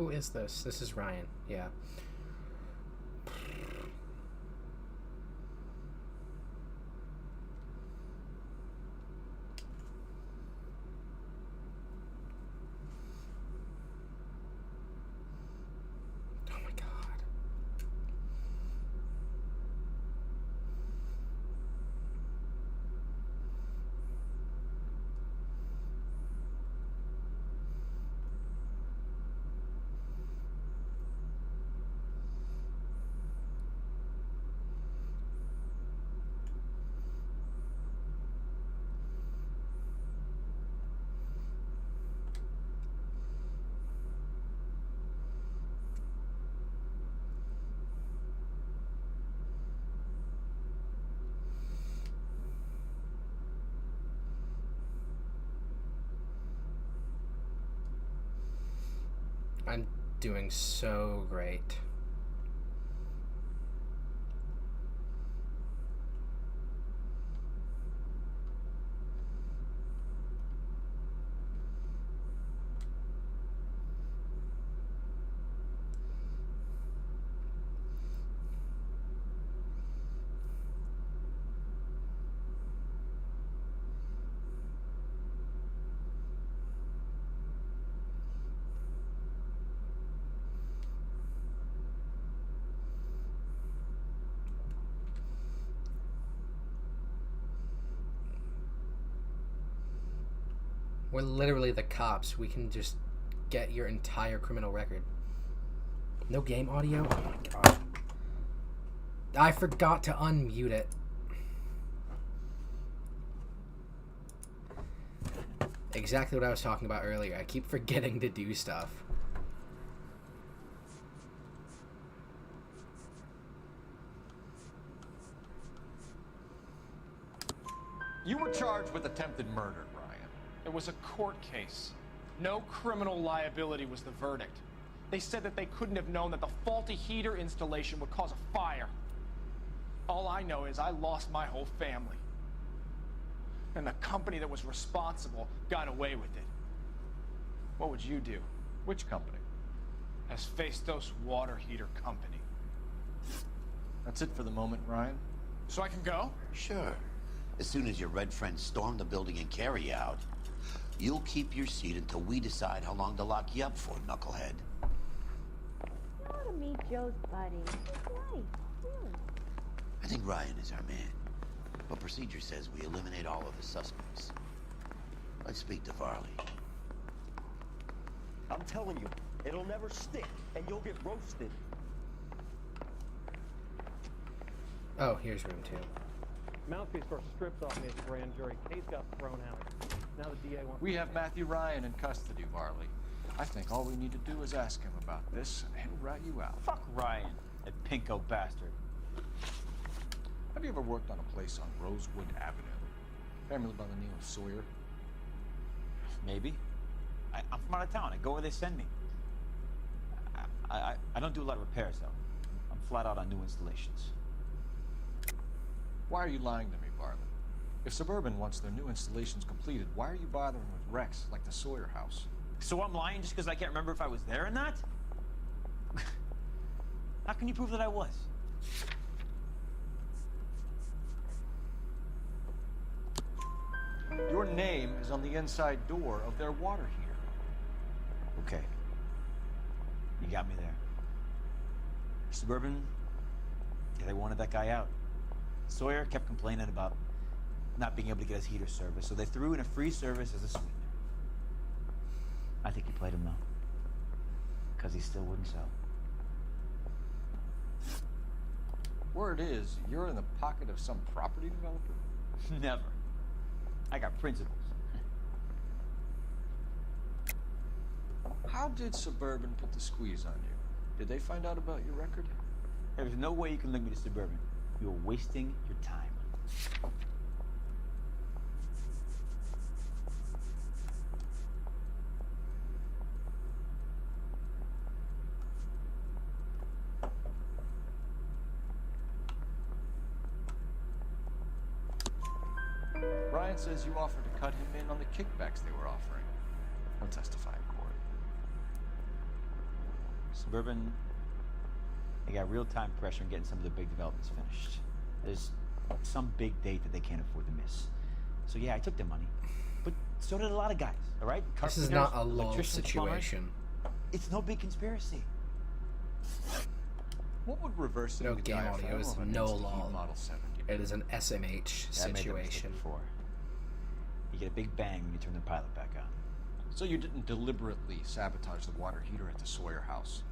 Who is this? This is Ryan. Yeah. Oh my God. I'm doing so great. We're literally the cops. We can just get your entire criminal record. No game audio? Oh my God. I forgot to unmute it. Exactly what I was talking about earlier. I keep forgetting to do stuff. You were charged with attempted murder, Ryan. It was a court case. No criminal liability was the verdict. They said that they couldn't have known that the faulty heater installation would cause a fire. All I know is I lost my whole family. And the company that was responsible got away with it. What would you do? Which company? Hephaestus Water Heater Company. That's it for the moment, Ryan. So I can go? Sure. As soon as your red friends storm the building and carry you out, you'll keep your seat until we decide how long to lock you up for, knucklehead. You ought to meet Joe's buddy. He's nice, really. I think Ryan is our man. But procedure says we eliminate all of the suspects. Let's speak to Varley. I'm telling you, it'll never stick, and you'll get roasted. Oh, here's room 2. Mouthpiece first strips off me at the grand jury. Case got thrown out. Now the DA wants... We have Matthew Ryan in custody, Varley. I think all we need to do is ask him about this, and he'll rat you out. Fuck Ryan, that pinko bastard. Have you ever worked on a place on Rosewood Avenue? Family by the name of Sawyer? Maybe. I'm from out of town. I go where they send me. I don't do a lot of repairs, though. I'm flat out on new installations. Why are you lying to me, Varley? If Suburban wants their new installations completed, why are you bothering with wrecks like the Sawyer house? So I'm lying just because I can't remember if I was there or not? How can you prove that I was? Your name is on the inside door of their water heater. Okay. You got me there. Suburban, yeah, they wanted that guy out. Sawyer kept complaining about not being able to get his heater service, so they threw in a free service as a sweetener. I think he played him, though. Because he still wouldn't sell. Word is, you're in the pocket of some property developer? Never. I got principles. How did Suburban put the squeeze on you? Did they find out about your record? There's no way you can link me to Suburban. You're wasting your time. Ryan says you offered to cut him in on the kickbacks they were offering. He'll testify in court. Suburban, they got real-time pressure on getting some of the big developments finished. There's some big date that they can't afford to miss. So yeah, I took their money. But so did a lot of guys, all right? This is not a lull situation. It's no big conspiracy. What would reversing No the game diaphragm audio is of an no Insta-Heat lull. Model 70? It is an SMH situation. Before. You get a big bang when you turn the pilot back on. So you didn't deliberately sabotage the water heater at the Sawyer house?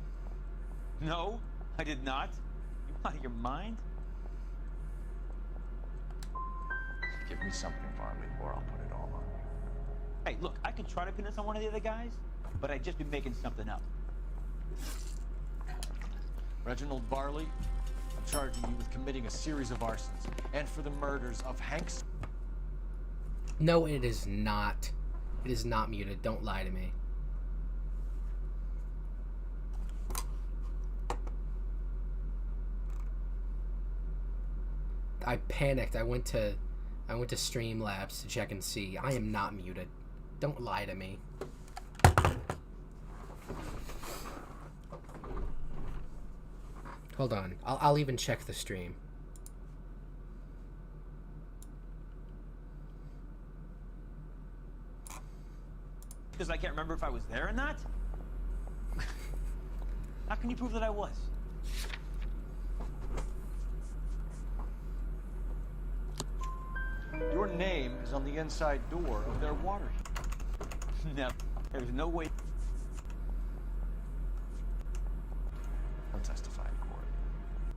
No, I did not. You out of your mind? Give me something, Farley, or I'll put it all on you. Hey, look, I could try to pin this on one of the other guys, but I'd just be making something up. Reginald Varley, I'm charging you with committing a series of arsons and for the murders of Hanks. No, it is not. It is not muted. Don't lie to me. I panicked. I went to Streamlabs to check and see. I am not muted. Don't lie to me. Hold on. I'll even check the stream. Because I can't remember if I was there or not? How can you prove that I was? Your name is on the inside door of their water heater. No, there's no way. I'll testify in court.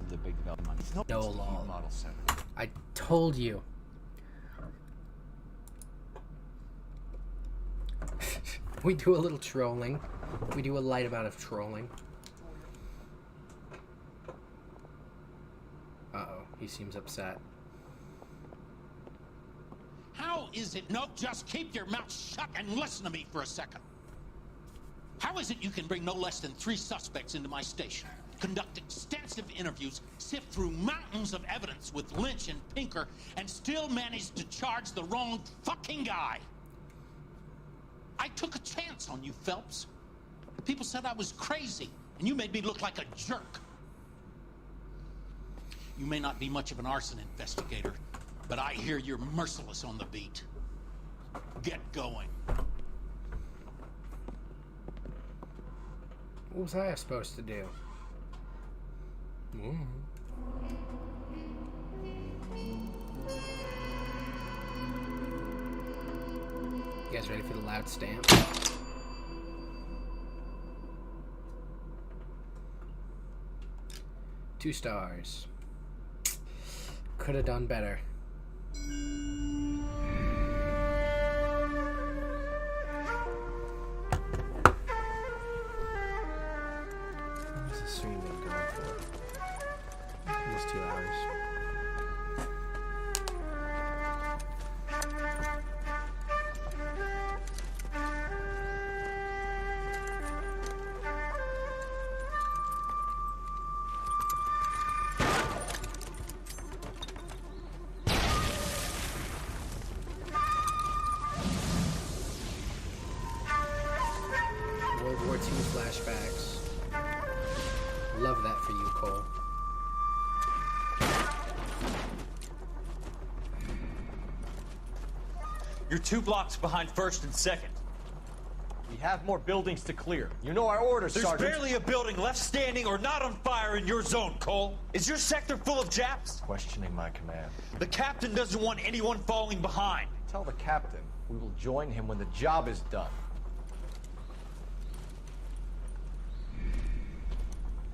The big development. No law. Model 7. I told you. We do a little trolling. We do a light amount of trolling. Uh-oh, he seems upset. How is it? No, just keep your mouth shut and listen to me for a second. How is it you can bring no less than 3 suspects into my station, conduct extensive interviews, sift through mountains of evidence with Lynch and Pinker, and still manage to charge the wrong fucking guy? I took a chance on you, Phelps. People said I was crazy, and you made me look like a jerk. You may not be much of an arson investigator, but I hear you're merciless on the beat. Get going. What was I supposed to do? You guys ready for the loud stamp? 2 stars. Could have done better. What's the stream been going for? Almost 2 hours. World War II flashbacks. Love that for you, Cole. You're 2 blocks behind 1st and 2nd. We have more buildings to clear. You know our orders, Sergeant. There's barely a building left standing or not on fire in your zone, Cole. Is your sector full of Japs? Questioning my command. The captain doesn't want anyone falling behind. Tell the captain we will join him when the job is done.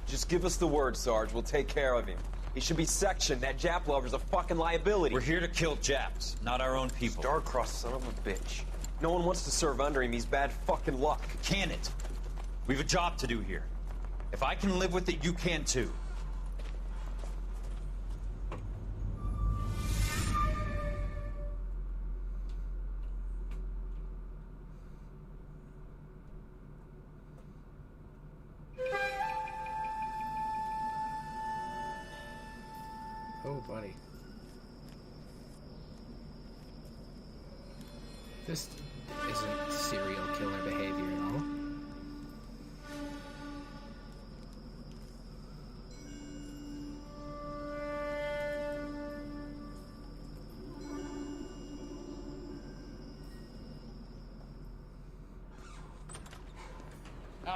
Just give us the word, Sarge. We'll take care of him. He should be sectioned. That Jap lover's a fucking liability. We're here to kill Japs, not our own people. Star-crossed son of a bitch. No one wants to serve under him. He's bad fucking luck. Can it? We have a job to do here. If I can live with it, you can too. Oh, buddy. This isn't serial killer behavior at all.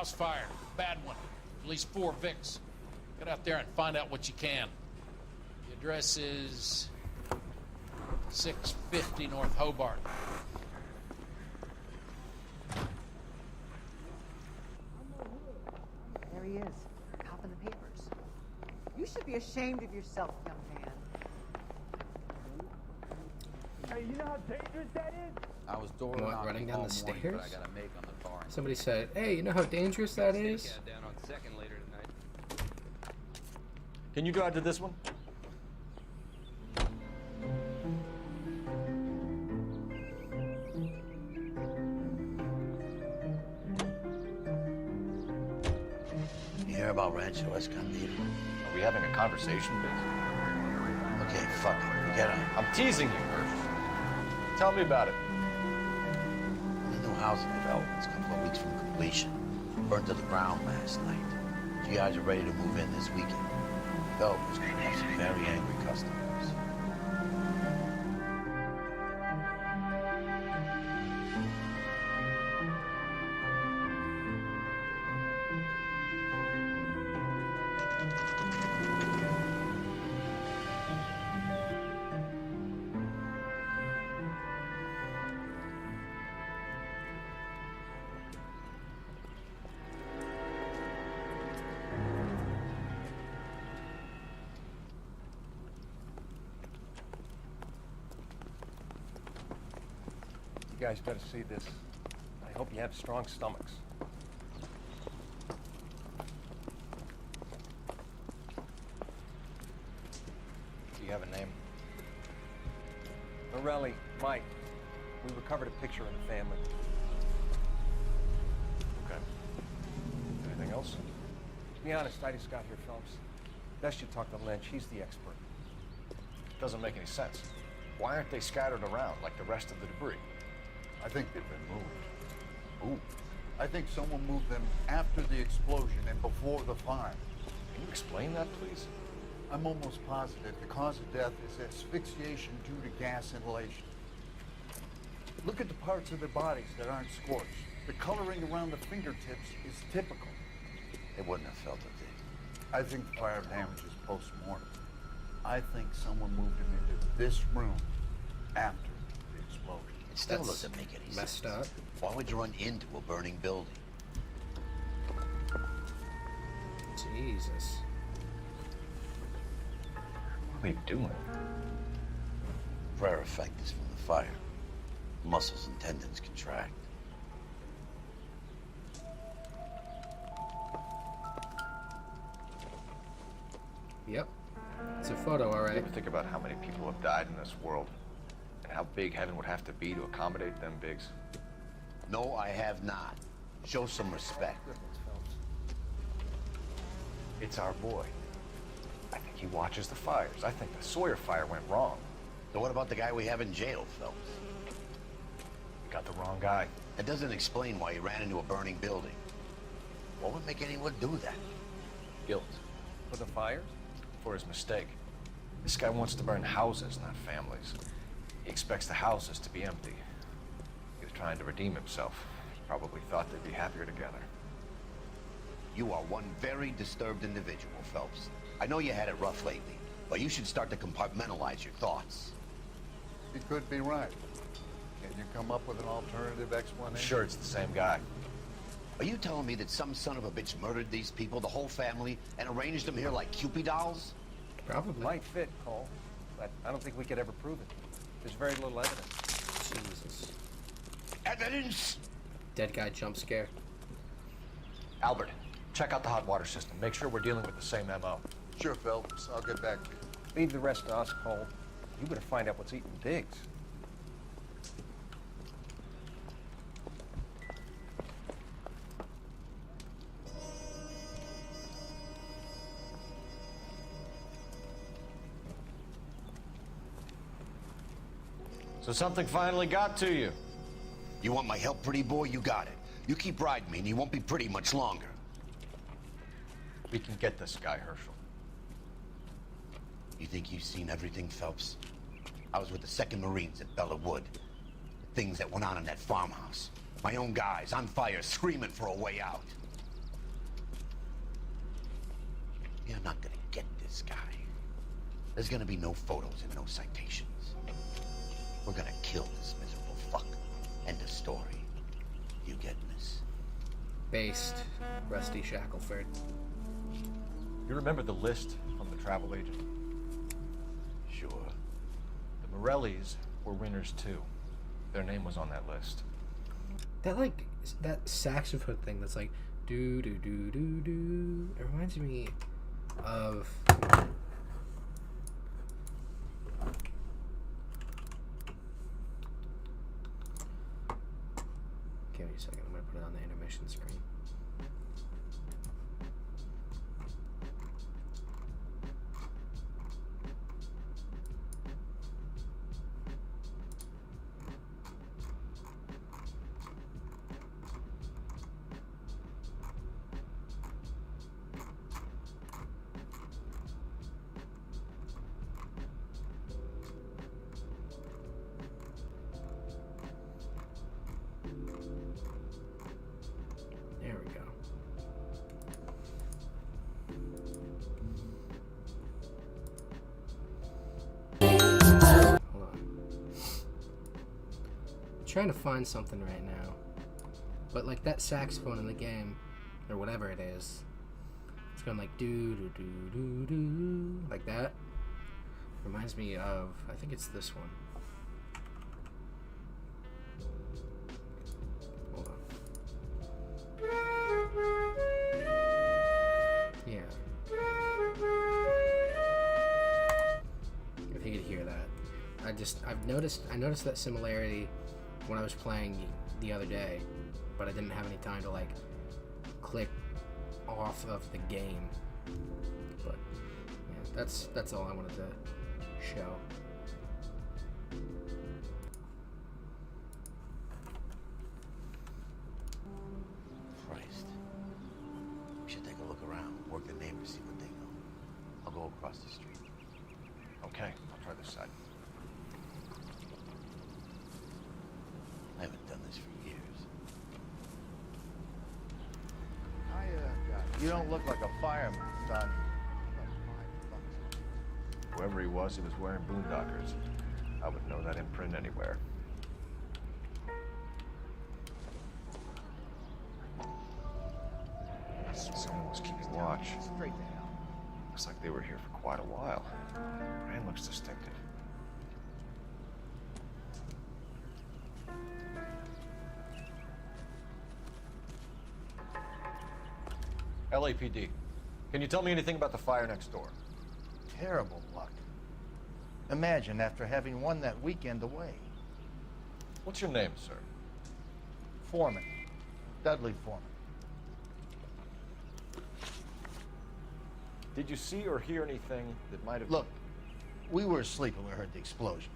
House fire. Bad one. At least 4 Vicks. Get out there and find out what you can. The address is 650 North Hobart. There he is, cop in the papers. You should be ashamed of yourself, young man. Hey, you know how dangerous that is? I was door What, running down the stairs? I gotta make on the bar. Somebody said, "Hey, you know how dangerous that is?" Down on second later tonight. Can you drive to this one? You hear about Rancho Escondido? Are we having a conversation, Biggs? Okay, fuck it. Forget it. I'm teasing you, Hirsch. Tell me about it. The new housing development's a couple of weeks from completion. Burned to the ground last night. GIs are ready to move in this weekend. Developers gonna have some very angry customers. You guys better see this. I hope you have strong stomachs. Do you have a name? Morelli, Mike. We recovered a picture of the family. Okay. Anything else? To be honest, I just got here, Phelps. Best you talk to Lynch. He's the expert. Doesn't make any sense. Why aren't they scattered around like the rest of the debris? I think they've been moved. Ooh. I think someone moved them after the explosion and before the fire. Can you explain that, please? I'm almost positive the cause of death is asphyxiation due to gas inhalation. Look at the parts of their bodies that aren't scorched. The coloring around the fingertips is typical. They wouldn't have felt it, did. I think the fire damage is post-mortem. I think someone moved them into this room after the explosion. It still That's doesn't make any messed sense. up. Why would you run into a burning building? Jesus. What are you doing? Prayer effect is from the fire. Muscles and tendons contract. Yep. It's a photo, all You right. ever think about how many people have died in this world? And how big heaven would have to be to accommodate them, Biggs? No, I have not. Show some respect. It's our boy. I think he watches the fires. I think the Sawyer fire went wrong. So what about the guy we have in jail, Phelps? We got the wrong guy. That doesn't explain why he ran into a burning building. What would make anyone do that? Guilt. For the fires? For his mistake. This guy wants to burn houses, not families. He expects the houses to be empty. He was trying to redeem himself. Probably thought they'd be happier together. You are one very disturbed individual, Phelps. I know you had it rough lately, but you should start to compartmentalize your thoughts. He could be right. Can you come up with an alternative explanation? I'm sure it's the same guy. Are you telling me that some son of a bitch murdered these people, the whole family, and arranged them here like Cupid dolls? Probably. Might fit, Cole, but I don't think we could ever prove it. There's very little evidence. Jesus. Evidence? Dead guy jump scare. Albert, check out the hot water system. Make sure we're dealing with the same MO. Sure, Phelps. I'll get back to you. Leave the rest to us, Cole. You better find out what's eating Biggs. So something finally got to you. You want my help, pretty boy? You got it. You keep riding me and you won't be pretty much longer. We can get this guy, Herschel. You think you've seen everything, Phelps? I was with the 2nd Marines at Bella Wood. The things that went on in that farmhouse. My own guys on fire screaming for a way out. You're not gonna get this guy. There's gonna be no photos and no citations. We're gonna kill this miserable fuck. End of story. You getting this? Based, Rusty Shackelford. You remember the list from the travel agent? Sure. The Morellis were winners too. Their name was on that list. That that saxophone thing that's like do do do do do. It reminds me of. Give me a second. I'm gonna put it on the intermission screen. There we go. Hold on. I'm trying to find something right now. But like that saxophone in the game, or whatever it is, it's going like do do do do do like that. Reminds me of, I think it's this one. Hold on. Yeah. If you could hear that. I noticed that similarity when I was playing the other day, but I didn't have any time to like click off of the game. But yeah, that's all I wanted to show. Christ. We should take a look around, work the neighbors, see what they know. I'll go across the street. Okay, I'll try this side. I haven't done this for years. You don't look like a fireman, son. Whoever he was wearing boondockers. I would know that imprint anywhere. Someone was keeping watch. Straight to hell. Looks like they were here for quite a while. Brand looks distinctive. LAPD. Can you tell me anything about the fire next door? Terrible luck. Imagine after having won that weekend away. What's your name, sir? Foreman. Dudley Foreman. Did you see or hear anything that might have... Look, we were asleep when we heard the explosion.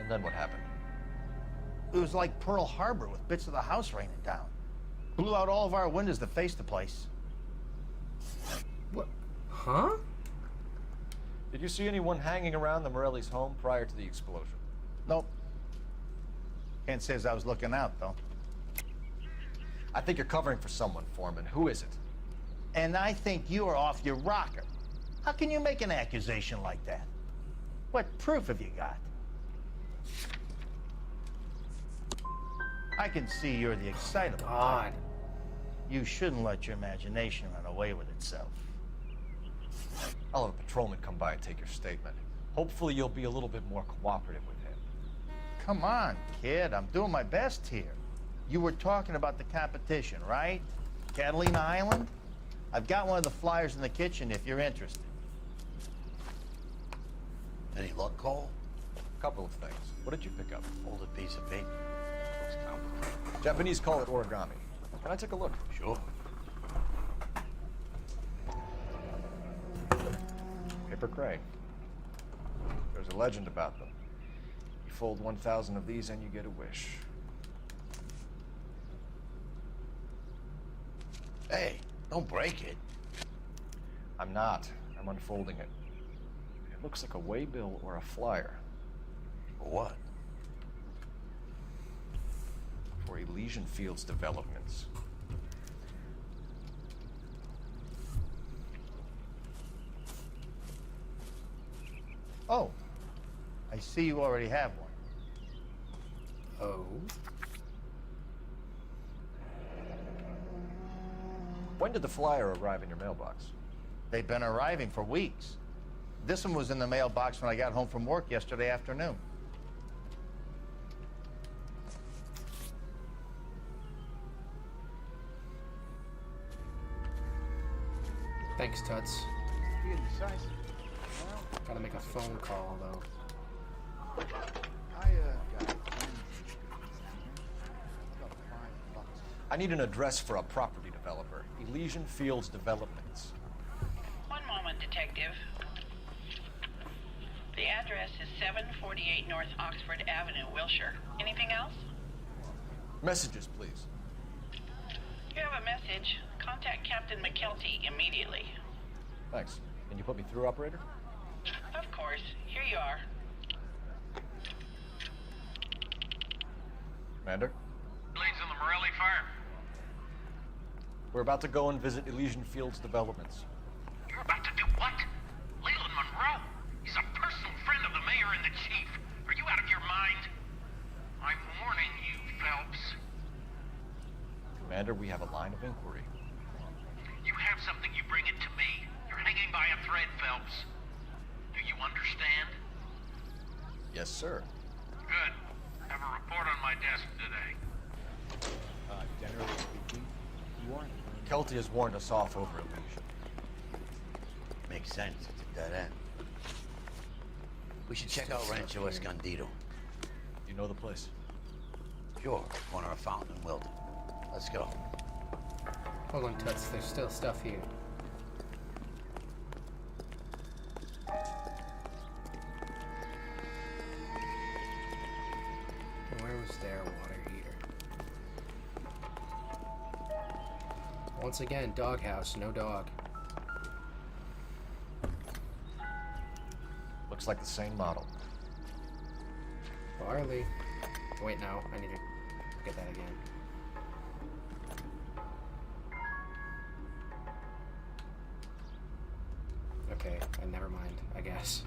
And then what happened? It was like Pearl Harbor with bits of the house raining down. Blew out all of our windows that faced the place. What? Huh? Did you see anyone hanging around the Morelli's home prior to the explosion? Nope. Can't say as I was looking out, though. I think you're covering for someone, Foreman. Who is it? And I think you are off your rocker. How can you make an accusation like that? What proof have you got? I can see you're the excitable type. You shouldn't let your imagination run away with itself. I'll have a patrolman come by and take your statement. Hopefully you'll be a little bit more cooperative with him. Come on, kid. I'm doing my best here. You were talking about the competition, right? Catalina Island? I've got one of the flyers in the kitchen if you're interested. Any luck, Cole? A couple of things. What did you pick up? Folded piece of paper. Looks complicated. Japanese call it origami. Can I take a look? Sure. Paper crane. There's a legend about them. You fold 1,000 of these and you get a wish. Hey, don't break it. I'm not. I'm unfolding it. It looks like a waybill or a flyer. For what? For Elysian Fields developments. Oh, I see you already have one. Oh. When did the flyer arrive in your mailbox? They've been arriving for weeks. This one was in the mailbox when I got home from work yesterday afternoon. Thanks, Tuts. Be indecisive. Well, Gotta make a phone call, though. I got $5. I need an address for a property developer. Elysian Fields Developments. One moment, Detective. The address is 748 North Oxford Avenue, Wilshire. Anything else? Messages, please. You have a message. Contact Captain McKelty immediately. Thanks. Can you put me through, operator? Of course. Here you are. Commander? Leads on the Morelli fire. We're about to go and visit Elysian Fields Developments. You're about to do what? Leland Monroe? He's a personal friend of the mayor and the chief. Are you out of your mind? I'm warning you, Phelps. Commander, we have a line of inquiry. You have something, you bring it to me. You're hanging by a thread, Phelps. Do you understand? Yes, sir. Good. Have a report on my desk today. Generally speaking, you aren't. Kelty has warned us off over Elysian. Makes sense. It's a dead end. We should check out Rancho Escondido. You know the place? Sure. Corner of Fountain and Wilton. Let's go. Hold on, Tuts. There's still stuff here. Where was their water heater? Once again, doghouse, no dog. Looks like the same model. Barley. Wait, no. I need to get that again. Okay, never mind, I guess.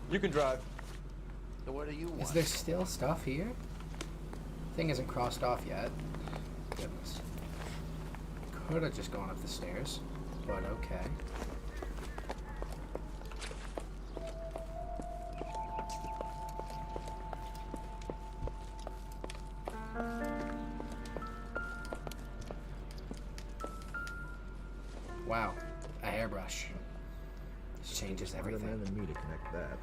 You can drive. So what do you want? Is there still stuff here? Thing isn't crossed off yet. Goodness. Could have just gone up the stairs, but okay. Wow, a hairbrush. This changes everything. Harder than me to connect that.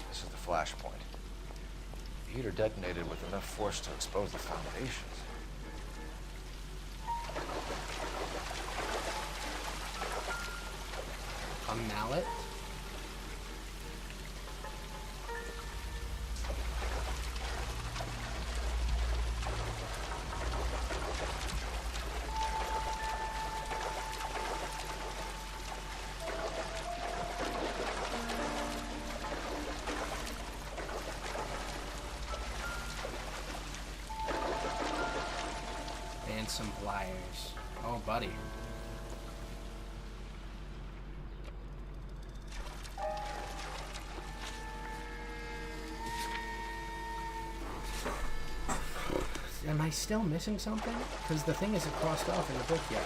This is the flash point. The heater detonated with enough force to expose the foundations. A mallet? And some pliers. Oh, buddy. Am I still missing something? Because the thing isn't crossed off in the book yet.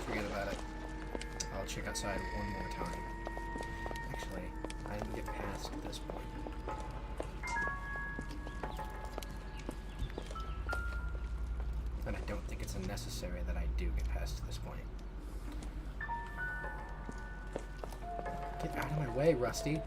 Forget about it. I'll check outside one more time. Actually, I can get past this point. And I don't think it's necessary that I do get past this point. Get out of my way, Rusty.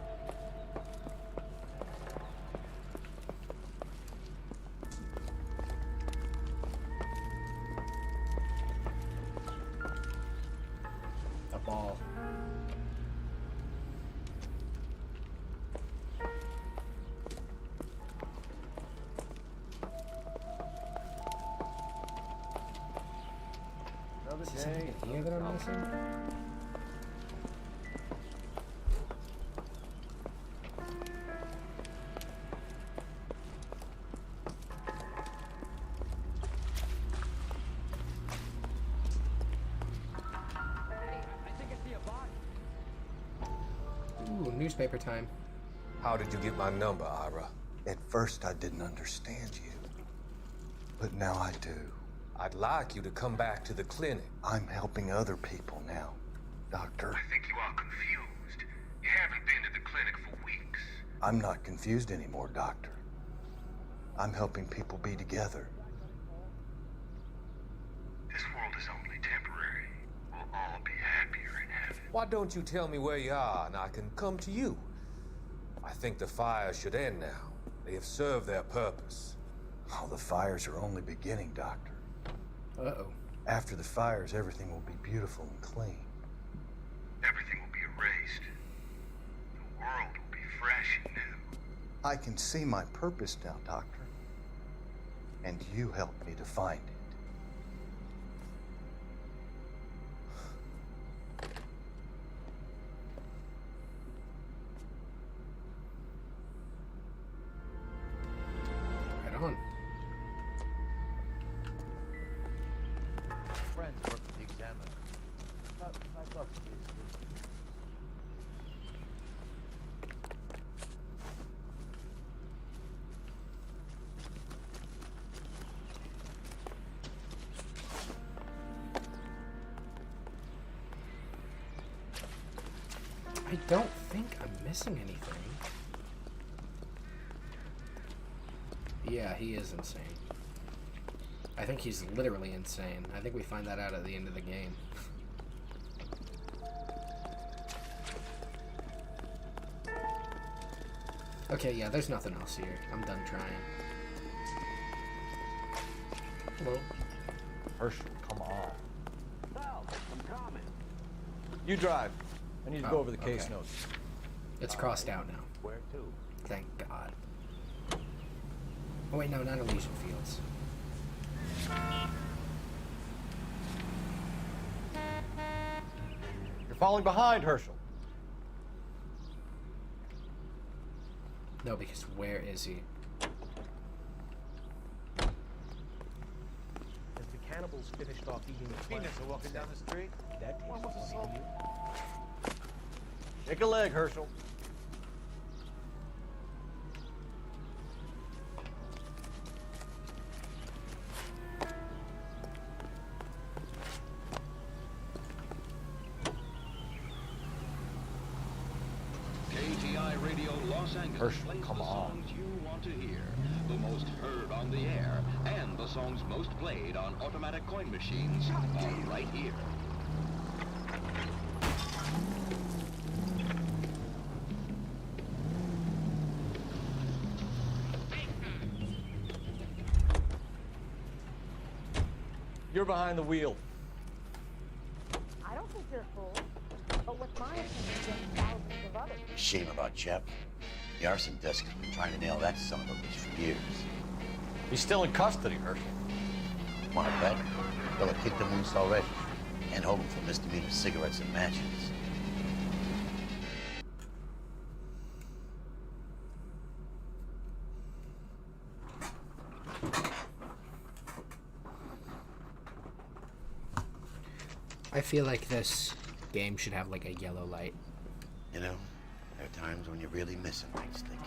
something in here that I'm missing? Ooh, newspaper time. How did you get my number, Ira? At first, I didn't understand you. But now I do. I'd like you to come back to the clinic. I'm helping other people now, Doctor. I think you are confused. You haven't been to the clinic for weeks. I'm not confused anymore, Doctor. I'm helping people be together. This world is only temporary. We'll all be happier in heaven. Why don't you tell me where you are and I can come to you? I think the fires should end now. They have served their purpose. Oh, the fires are only beginning, Doctor. Uh-oh. After the fires, everything will be beautiful and clean. Everything will be erased. The world will be fresh and new. I can see my purpose now, Doctor. And you helped me to find it. Right on. Friends work for the Examiner. I'd love to be his student. I don't think I'm missing anything. Yeah, he is insane. I think he's literally insane. I think we find that out at the end of the game. Okay, yeah, there's nothing else here. I'm done trying. Hello. Herschel, come on. Phelps, I'm coming. You drive. I need to go over the case okay. notes. It's crossed out now. Where to? Thank God. Oh wait, no, not Elysian Fields. You're falling behind, Herschel. No, because where is he? As the cannibals finished off eating the Peanuts are walking down the street. That One was tastes assault. funny to you. Take a leg, Herschel. KTI Radio Los Angeles Herschel, plays come the on. songs you want to hear, the most heard on the air, and the songs most played on automatic coin machines are right here. You're behind the wheel. I don't think you're a fool. But what's my opinion against thousands of others? Shame about Shep. The arson desk has been trying to nail that son of a bitch for years. He's still in custody, Herschel. Want to bet? They'll have kicked him loose already. And hold him for misdemeanor cigarettes and matches. I feel like this game should have like a yellow light. You know, there are times when you really miss a nightstick.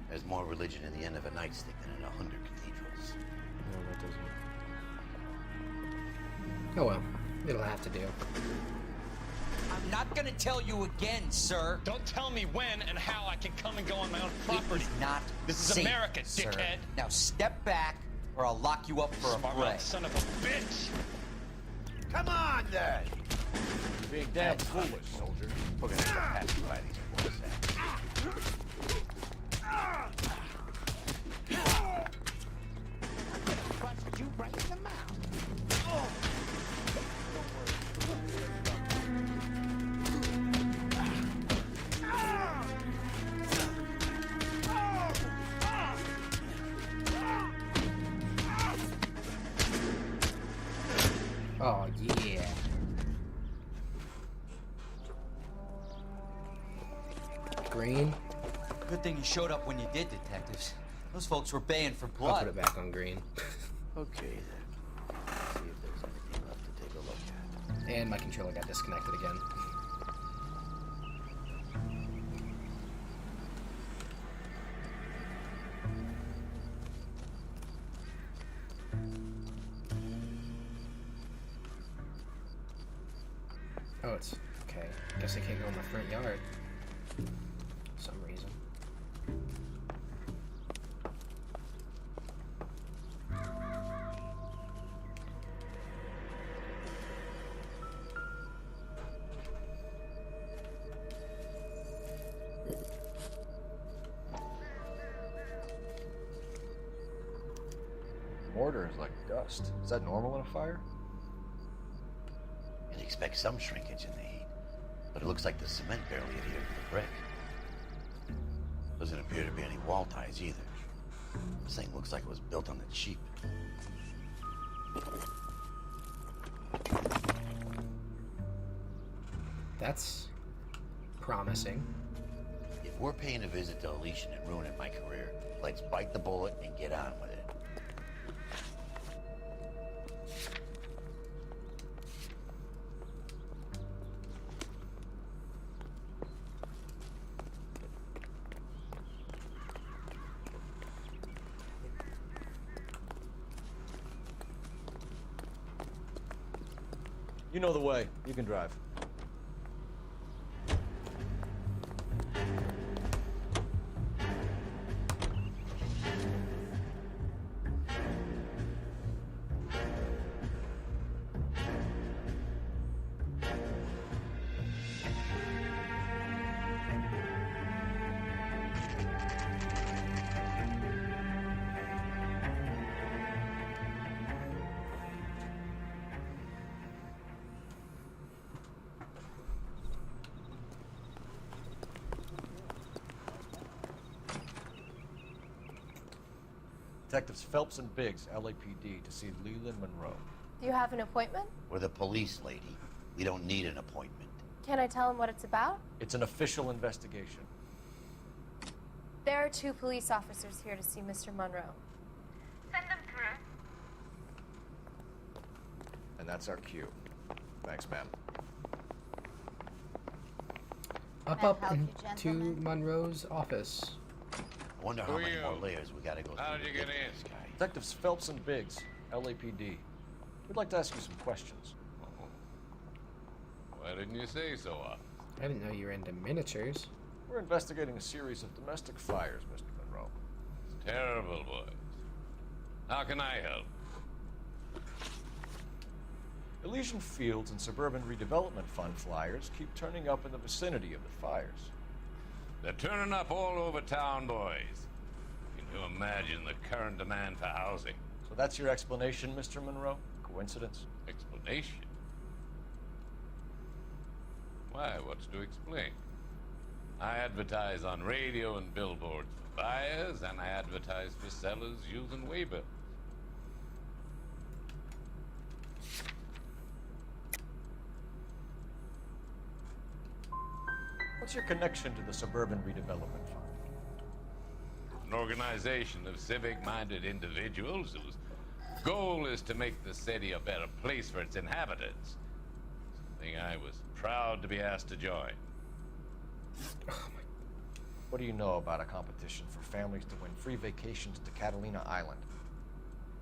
There's more religion in the end of a nightstick than in 100 cathedrals. No, that doesn't. Oh well, it'll have to do. I'm not gonna tell you again, sir. Don't tell me when and how I can come and go on my own property. It is not This is safe, America, sir. dickhead. Now step back, or I'll lock you up for a Smart fray. mouth son of a bitch. Come on, then! You're being damn foolish, soldier. We're gonna have to pass by these boys. Bust you right in the mouth. Oh yeah. green. Good thing you showed up when you did, detectives. Those folks were baying for I'll blood. put it back on green. Okay, then. Let's see if there's anything left to take a look at. And my controller got disconnected again. Oh, it's okay. Guess I can't go in the front yard. For some reason. Mortar is like dust. Is that normal in a fire? You'd expect some shrinkage in the heat, but it looks like the cement barely adhered to the brick. Doesn't appear to be any wall ties either. This thing looks like it was built on the cheap. That's promising. If we're paying a visit to Alicia and ruining my career, let's bite the bullet and get on with it. You know the way. You can drive. Detectives Phelps and Biggs, LAPD, to see Leland Monroe. Do you have an appointment? We're the police, lady. We don't need an appointment. Can I tell him what it's about? It's an official investigation. There are 2 police officers here to see Mr. Monroe. Send them through. And that's our cue. Thanks, ma'am. Up into Monroe's office. I wonder how many more layers we gotta go through. How did you get in? This guy. Detectives Phelps and Biggs, LAPD. We'd like to ask you some questions. Why didn't you say so often? I didn't know you were into miniatures. We're investigating a series of domestic fires, Mr. Monroe. It's terrible, boys. How can I help? Elysian Fields and Suburban Redevelopment Fund flyers keep turning up in the vicinity of the fires. They're turning up all over town, boys. Can you imagine the current demand for housing? So that's your explanation, Mr. Monroe? Coincidence? Explanation? Why, what's to explain? I advertise on radio and billboards for buyers, and I advertise for sellers using waybills. What's your connection to the Suburban Redevelopment Fund? An organization of civic-minded individuals whose goal is to make the city a better place for its inhabitants. Something I was proud to be asked to join. What do you know about a competition for families to win free vacations to Catalina Island?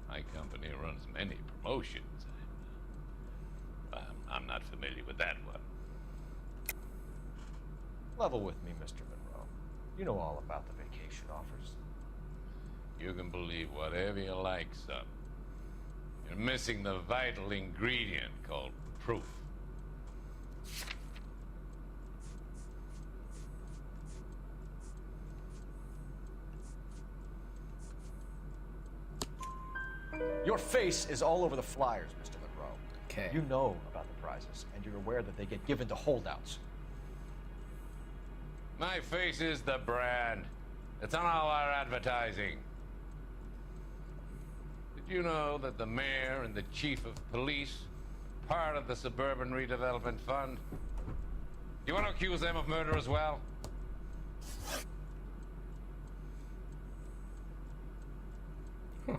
My company runs many promotions. I'm not familiar with that one. Level with me, Mr. Monroe. You know all about the vacation offers. You can believe whatever you like, son. You're missing the vital ingredient called proof. Your face is all over the flyers, Mr. Monroe. Okay. You know about the prizes, and you're aware that they get given to holdouts. My face is the brand. It's on all our advertising. Did you know that the mayor and the chief of police are part of the Suburban Redevelopment Fund? You want to accuse them of murder as well? Huh.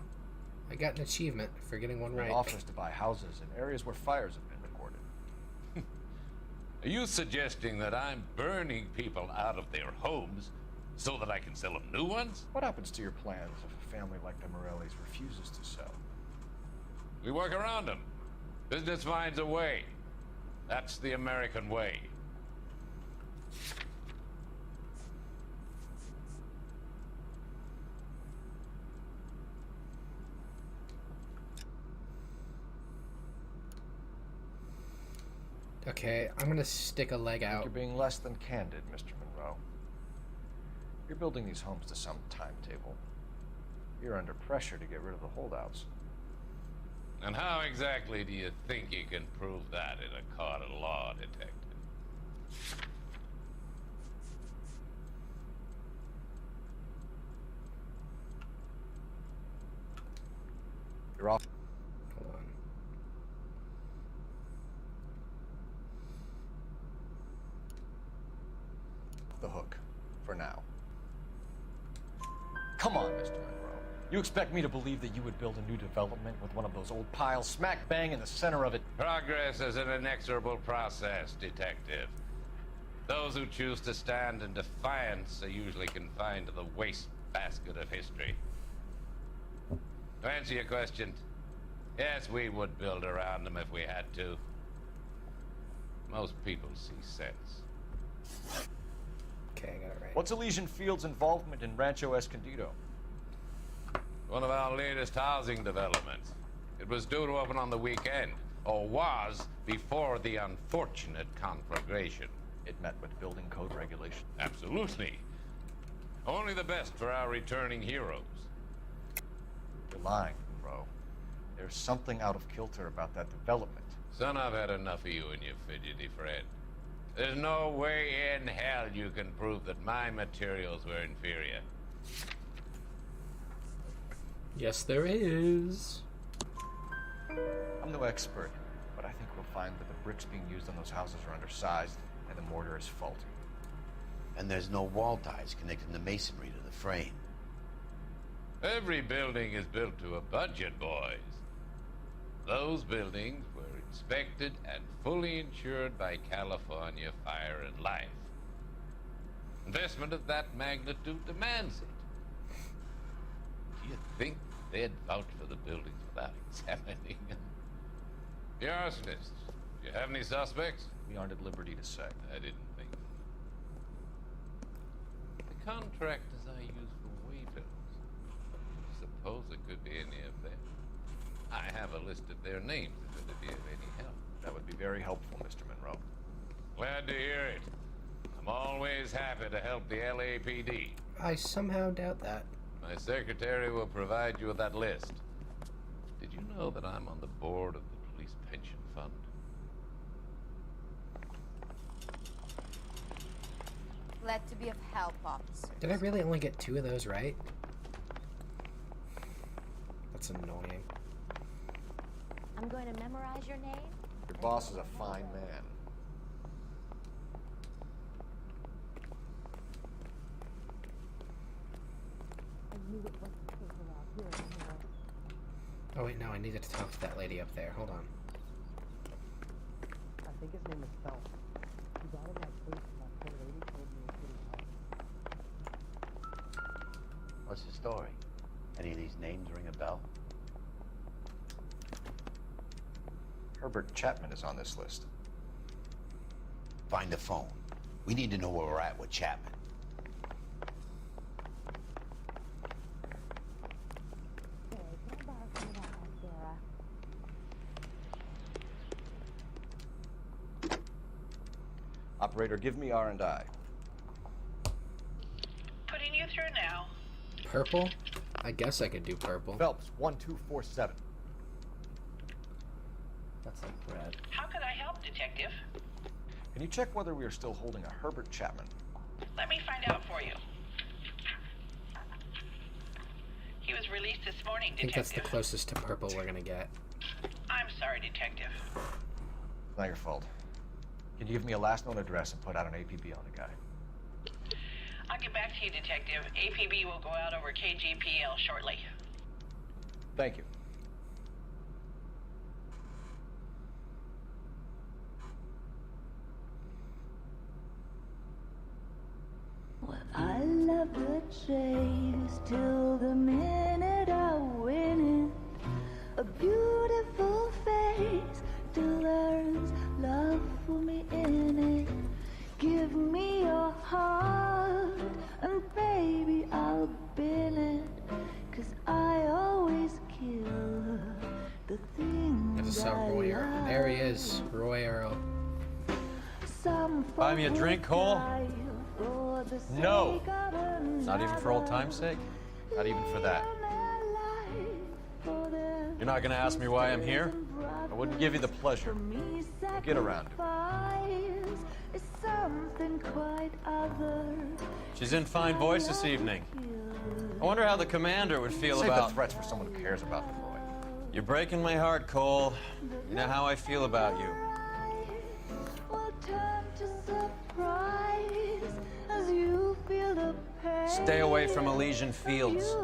I got an achievement for getting one right. Offers to buy houses in areas where fires have been recorded. Are you suggesting that I'm burning people out of their homes so that I can sell them new ones? What happens to your plans if a family like the Morellis refuses to sell? We work around them. Business finds a way. That's the American way. Okay, I'm gonna stick a leg out. You're being less than candid, Mr. Monroe. You're building these homes to some timetable. You're under pressure to get rid of the holdouts. And how exactly do you think you can prove that in a court of law, Detective? You're off Hold on. the hook, for now. Come on, Mr. Monroe. You expect me to believe that you would build a new development with one of those old piles smack bang in the center of it? Progress is an inexorable process, Detective. Those who choose to stand in defiance are usually confined to the wastebasket of history. To answer your question, yes, we would build around them if we had to. Most people see sense. Okay, I got it right. What's Elysian Field's involvement in Rancho Escondido? One of our latest housing developments. It was due to open on the weekend, or was before the unfortunate conflagration. It met with building code regulations. Absolutely. Only the best for our returning heroes. You're lying, bro. There's something out of kilter about that development. Son, I've had enough of you and your fidgety friend. There's no way in hell you can prove that my materials were inferior. Yes, there is. I'm no expert, but I think we'll find that the bricks being used on those houses are undersized and the mortar is faulty. And there's no wall ties connecting the masonry to the frame. Every building is built to a budget, boys. Those buildings were inspected and fully insured by California Fire and Life. Investment of that magnitude demands it. Do you think they'd vouch for the buildings without examining them? The arsonists, do you have any suspects? We aren't at liberty to say. I didn't think. The contractors I use for waiters. Suppose it could be any of them. I have a list of their names if it'd be of any help. That would be very helpful, Mr. Monroe. Glad to hear it. I'm always happy to help the LAPD. I somehow doubt that. My secretary will provide you with that list. Did you know that I'm on the board of the police pension fund? Glad to be of help, officer. Did I really only get 2 of those right? That's annoying. I'm going to memorize your name. Your boss is a fine man. I knew it wasn't safe around here anymore. Oh wait, no, I needed to talk to that lady up there. Hold on. I think his name is Phelps. He got in that case and that poor lady told me he couldn't help. What's the story? Any of these names ring a bell? Herbert Chapman is on this list. Find the phone. We need to know where we're at with Chapman. Hey, can I borrow some of that mascara? Operator, give me R&I. Putting you through now. Purple? I guess I could do purple. Phelps, 1247. That's like red. How could I help, Detective? Can you check whether we are still holding a Herbert Chapman? Let me find out for you. He was released this morning, I think that's the Detective. closest to purple we're gonna get. I'm sorry, Detective. Not your fault. Can you give me a last known address and put out an APB on the guy? I'll get back to you, Detective. APB will go out over KGPL shortly. Thank you. Well, I love the chase till the minute I win it. A beautiful face till there's love for me in it. Give me your heart and baby I'll bill it. 'Cause I always kill the things I just saw Roy Earl. There he is, Roy Earl. Buy me a drink, Cole? No. Not even for old time's sake? Not even for that. You're not gonna ask me why I'm here? I wouldn't give you the pleasure. I'll get around to it. She's in fine voice this evening. I wonder how the commander would feel Save about... the threats for someone who cares about Floyd. You're breaking my heart, Cole. You know how I feel about you. Stay away from Elysian Fields.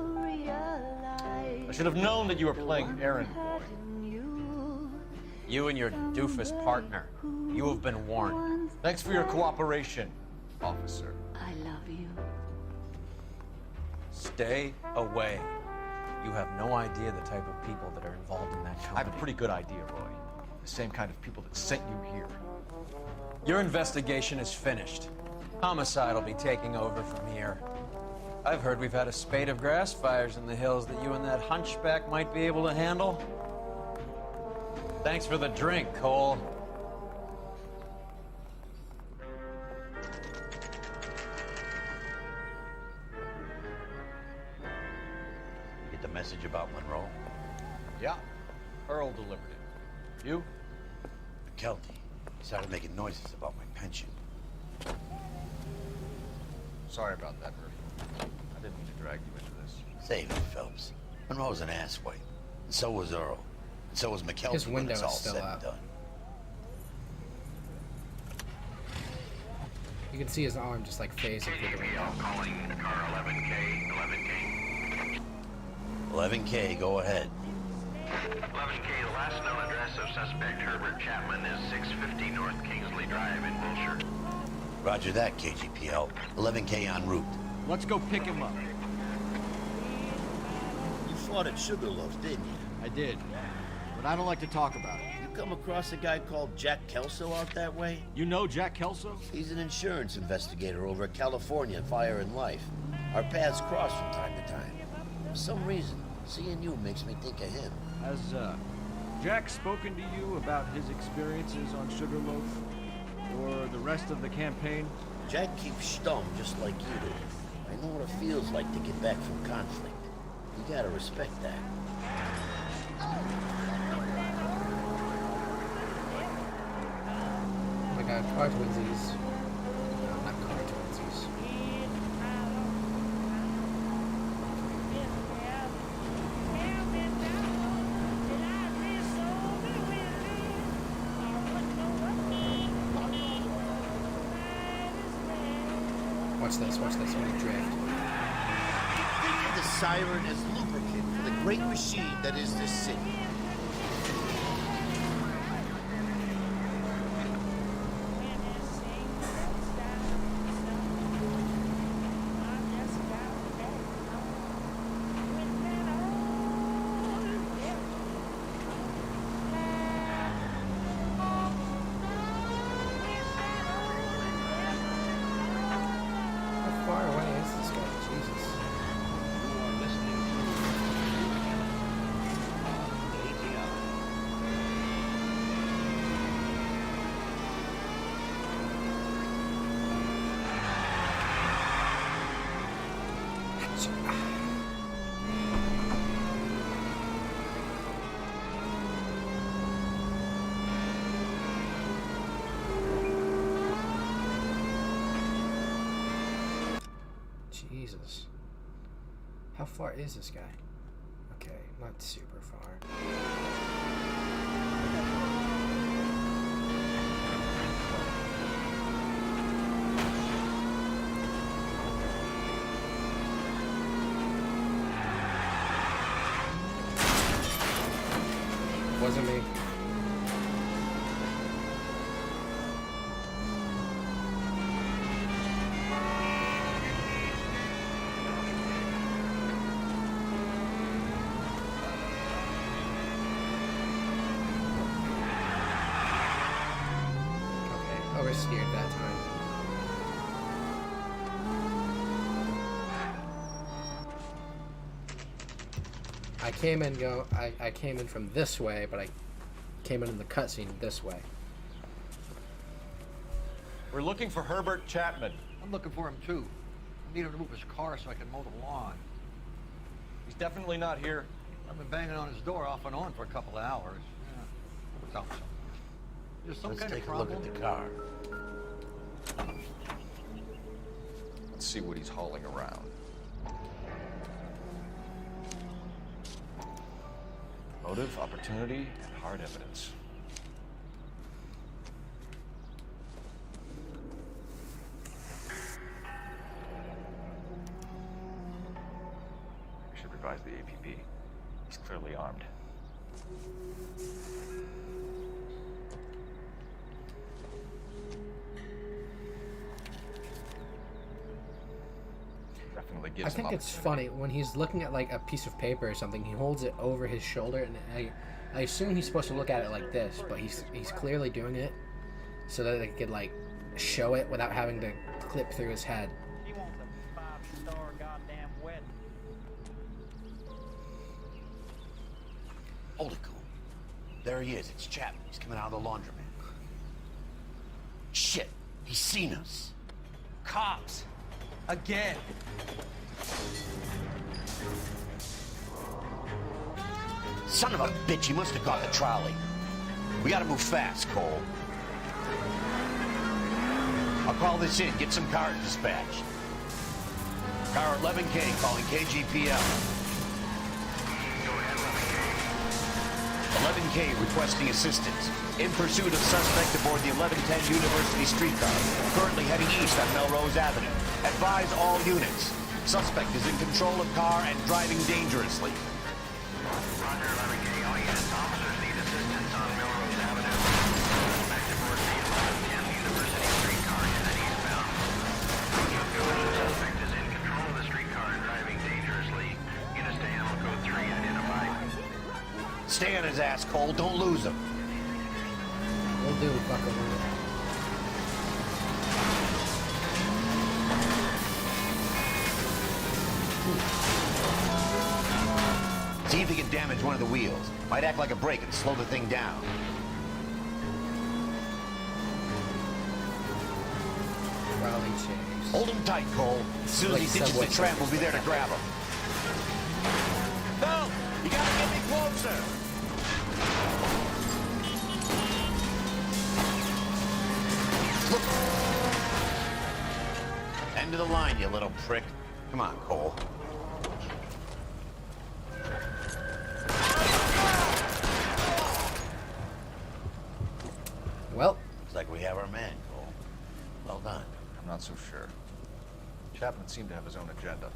I should have known that you were playing errand boy. You and your doofus partner. You have been warned. Thanks for your cooperation, officer. I love you. Stay away. You have no idea the type of people that are involved in that company. I have a pretty good idea, Roy. The same kind of people that sent you here. Your investigation is finished. Homicide will be taking over from here. I've heard we've had a spate of grass fires in the hills that you and that hunchback might be able to handle. Thanks for the drink, Cole. Get the message about Monroe? Yeah. Earl delivered it. You? McKelty. He started making noises about my pension. Sorry about that, Murphy. I didn't mean to drag you into this. Save it, Phelps. Monroe's an asswipe. And so was Earl. And so was McKelty. His window when it's all is still said up. and done. You can see his arm just like phasing through the window. Calling car 11K. 11K, go ahead. 11K, the last known address of suspect Herbert Chapman is 650 North Kingsley Drive in Wilshire. Roger that, KGPL. 11K en route. Let's go pick him up. You fought at Sugarloaf, didn't you? I did, but I don't like to talk about it. You come across a guy called Jack Kelso out that way? You know Jack Kelso? He's an insurance investigator over at California Fire and Life. Our paths cross from time to time. For some reason, seeing you makes me think of him. Has, Jack spoken to you about his experiences on Sugarloaf? Or the rest of the campaign? Jack keeps stum just like you do. I know what it feels like to get back from conflict. You gotta respect that. Oh my god, car twinsies. No, not car twinsies. Watch this when you drift. Think of the siren as lubricant for the great machine that is this city. How far away is this guy? Jesus. Jesus. How far is this guy? Okay, not super far. wasn't me. Okay, oversteered that time. I came in from this way, but I came in the cutscene this way. We're looking for Herbert Chapman. I'm looking for him too. I need him to move his car so I can mow the lawn. He's definitely not here. I've been banging on his door off and on for a couple of hours. Yeah. It's out somewhere. There's some Let's kind take of a problem. look at the car. Let's see what he's hauling around. Motive, opportunity, and hard evidence. We should revise the APB. He's clearly armed. Definitely gives I think it's funny when he's looking at like a piece of paper or something. He holds it over his shoulder, and I assume he's supposed to look at it like this, but he's clearly doing it so that they could like show it without having to clip through his head. He wants a 5-star goddamn wedding. Hold it, Cole. There he is. It's Chapman. He's coming out of the laundromat. Shit. He's seen us. Cops. Again. Son of a bitch. He must have got the trolley. We gotta move fast, Cole. I'll call this in. Get some cars dispatched. Car 11K calling KGPL. 11K requesting assistance. In pursuit of suspect aboard the 1110 University streetcar. Currently heading east on Melrose Avenue. Advise all units. Suspect is in control of car and driving dangerously. Roger, 11K. All units, officers need assistance on Melrose Avenue. Suspect aboard the 1110 University streetcar headed eastbound. Suspect is in control of the streetcar and driving dangerously. Units to Animal Code 3 identified. Stay on his ass, Cole. Don't lose him. Will do, buckaroo. See if he can damage one of the wheels. Might act like a brake and slow the thing down. Raleigh chase. Hold him tight, Cole. As soon as he ditches the trap, we'll be there to grab him. No! You gotta get me closer! End of the line, you little prick. Come on, Cole. Well, looks like we have our man, Cole. Well done. I'm not so sure. Chapman seemed to have his own agenda.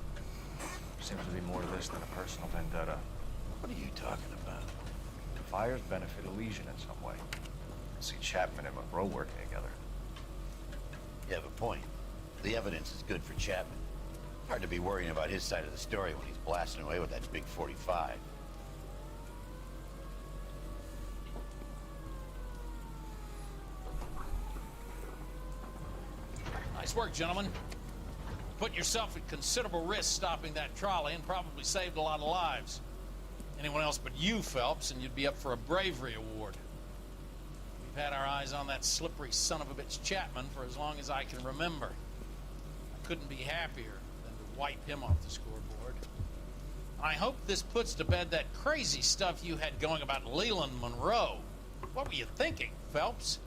There seems to be more to this than a personal vendetta. What are you talking about? The fires benefit Elysian in some way. I see Chapman and Monroe working together. You have a point. The evidence is good for Chapman. Hard to be worrying about his side of the story when he's blasting away with that big 45. Nice work, gentlemen. Put yourself at considerable risk stopping that trolley and probably saved a lot of lives. Anyone else but you, Phelps, and you'd be up for a bravery award. We've had our eyes on that slippery son of a bitch Chapman for as long as I can remember. I couldn't be happier than to wipe him off the scoreboard. I hope this puts to bed that crazy stuff you had going about Leland Monroe. What were you thinking, Phelps?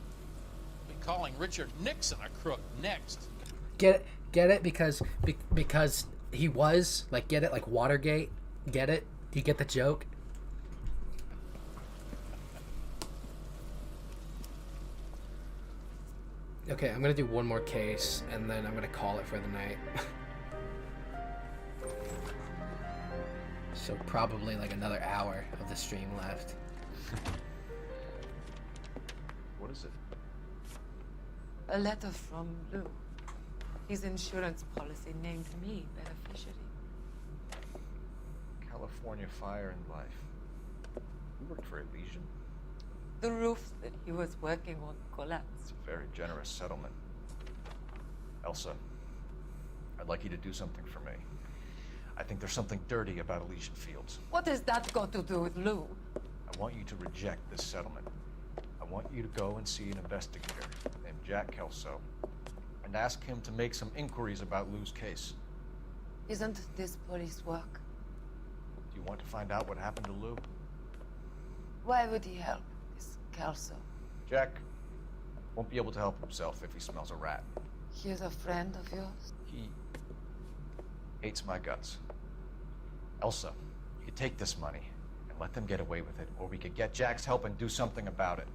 We'll be calling Richard Nixon a crook next. Get it? Because he was, like, get it? Like Watergate? Get it? Do you get the joke? Okay, I'm gonna do one more case, and then I'm gonna call it for the night. So probably like another hour of the stream left. What is it? A letter from Lou. His insurance policy named me beneficiary. California Fire and Life. You worked for Elysian? The roof that he was working on collapsed. It's a very generous settlement. Elsa, I'd like you to do something for me. I think there's something dirty about Elysian Fields. What has that got to do with Lou? I want you to reject this settlement. I want you to go and see an investigator named Jack Kelso and ask him to make some inquiries about Lou's case. Isn't this police work? Do you want to find out what happened to Lou? Why would he help this Kelso? Jack won't be able to help himself if he smells a rat. He is a friend of yours? He hates my guts. Elsa, you could take this money and let them get away with it, or we could get Jack's help and do something about it.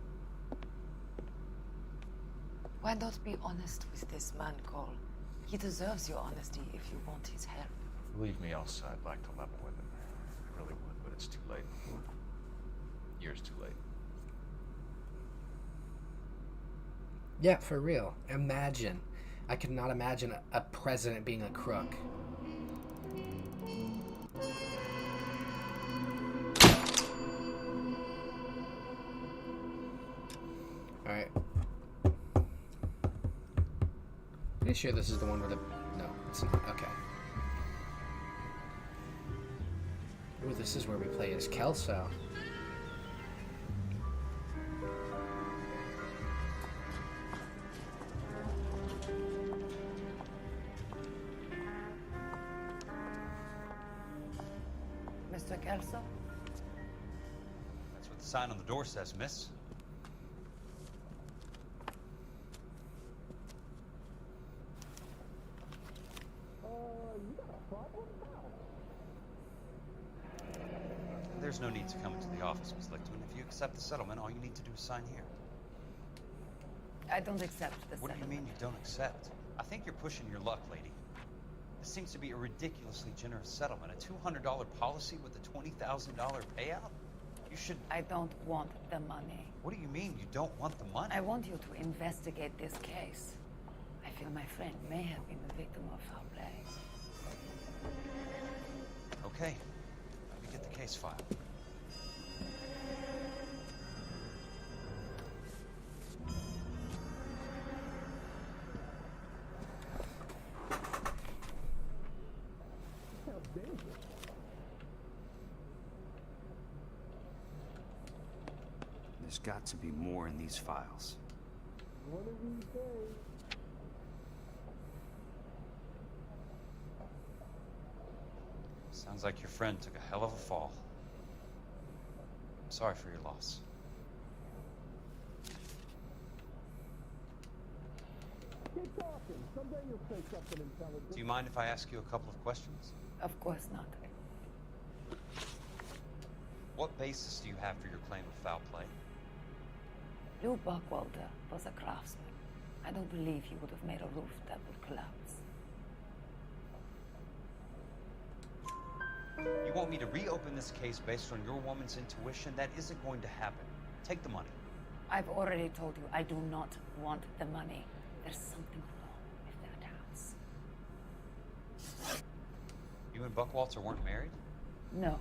Why not be honest with this man, Cole? He deserves your honesty if you want his help. Believe me, Elsa, I'd like to level with him. I really would, but it's too late. Years too late. Yeah, for real. Imagine. I could not imagine a president being a crook. Alright. Pretty sure this is the one where the... No, it's not. Okay. Ooh, this is where we play as Kelso. Mr. Kelso? That's what the sign on the door says, miss. There's no need to come into the office, Miss Lichtman. If you accept the settlement, all you need to do is sign here. I don't accept the What do you mean you don't accept? I think you're pushing your luck, lady. This seems to be a ridiculously generous settlement. A $200 policy with a $20,000 payout? You should... I don't want the money. What do you mean you don't want the money? I want you to investigate this case. I feel my friend may have been the victim of foul play. Okay. Let me get the case filed. There's got to be more in these files. One of these days. Sounds like your friend took a hell of a fall. I'm sorry for your loss. Keep talking. Someday you'll say something intelligent. Do you mind if I ask you a couple of questions? Of course not. What basis do you have for your claim of foul play? Lou Buckwalter was a craftsman. I don't believe he would have made a roof that would collapse. You want me to reopen this case based on your woman's intuition? That isn't going to happen. Take the money. I've already told you I do not want the money. There's something wrong with that house. You and Buckwalter weren't married? No.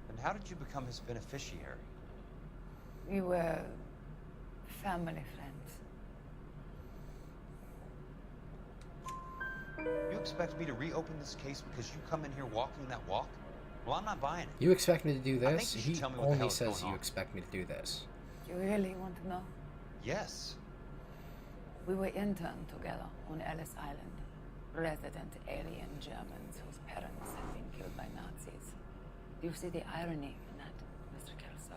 Then how did you become his beneficiary? We were family friends. You expect me to reopen this case because you come in here walking that walk? Well, I'm not buying it. You expect me to do I this? think you should He tell me what the hell only is says going you on. expect me to do this. You really want to know? Yes. We were interned together on Ellis Island. Resident alien Germans whose parents had been killed by Nazis. Do you see the irony in that, Mr. Kelso?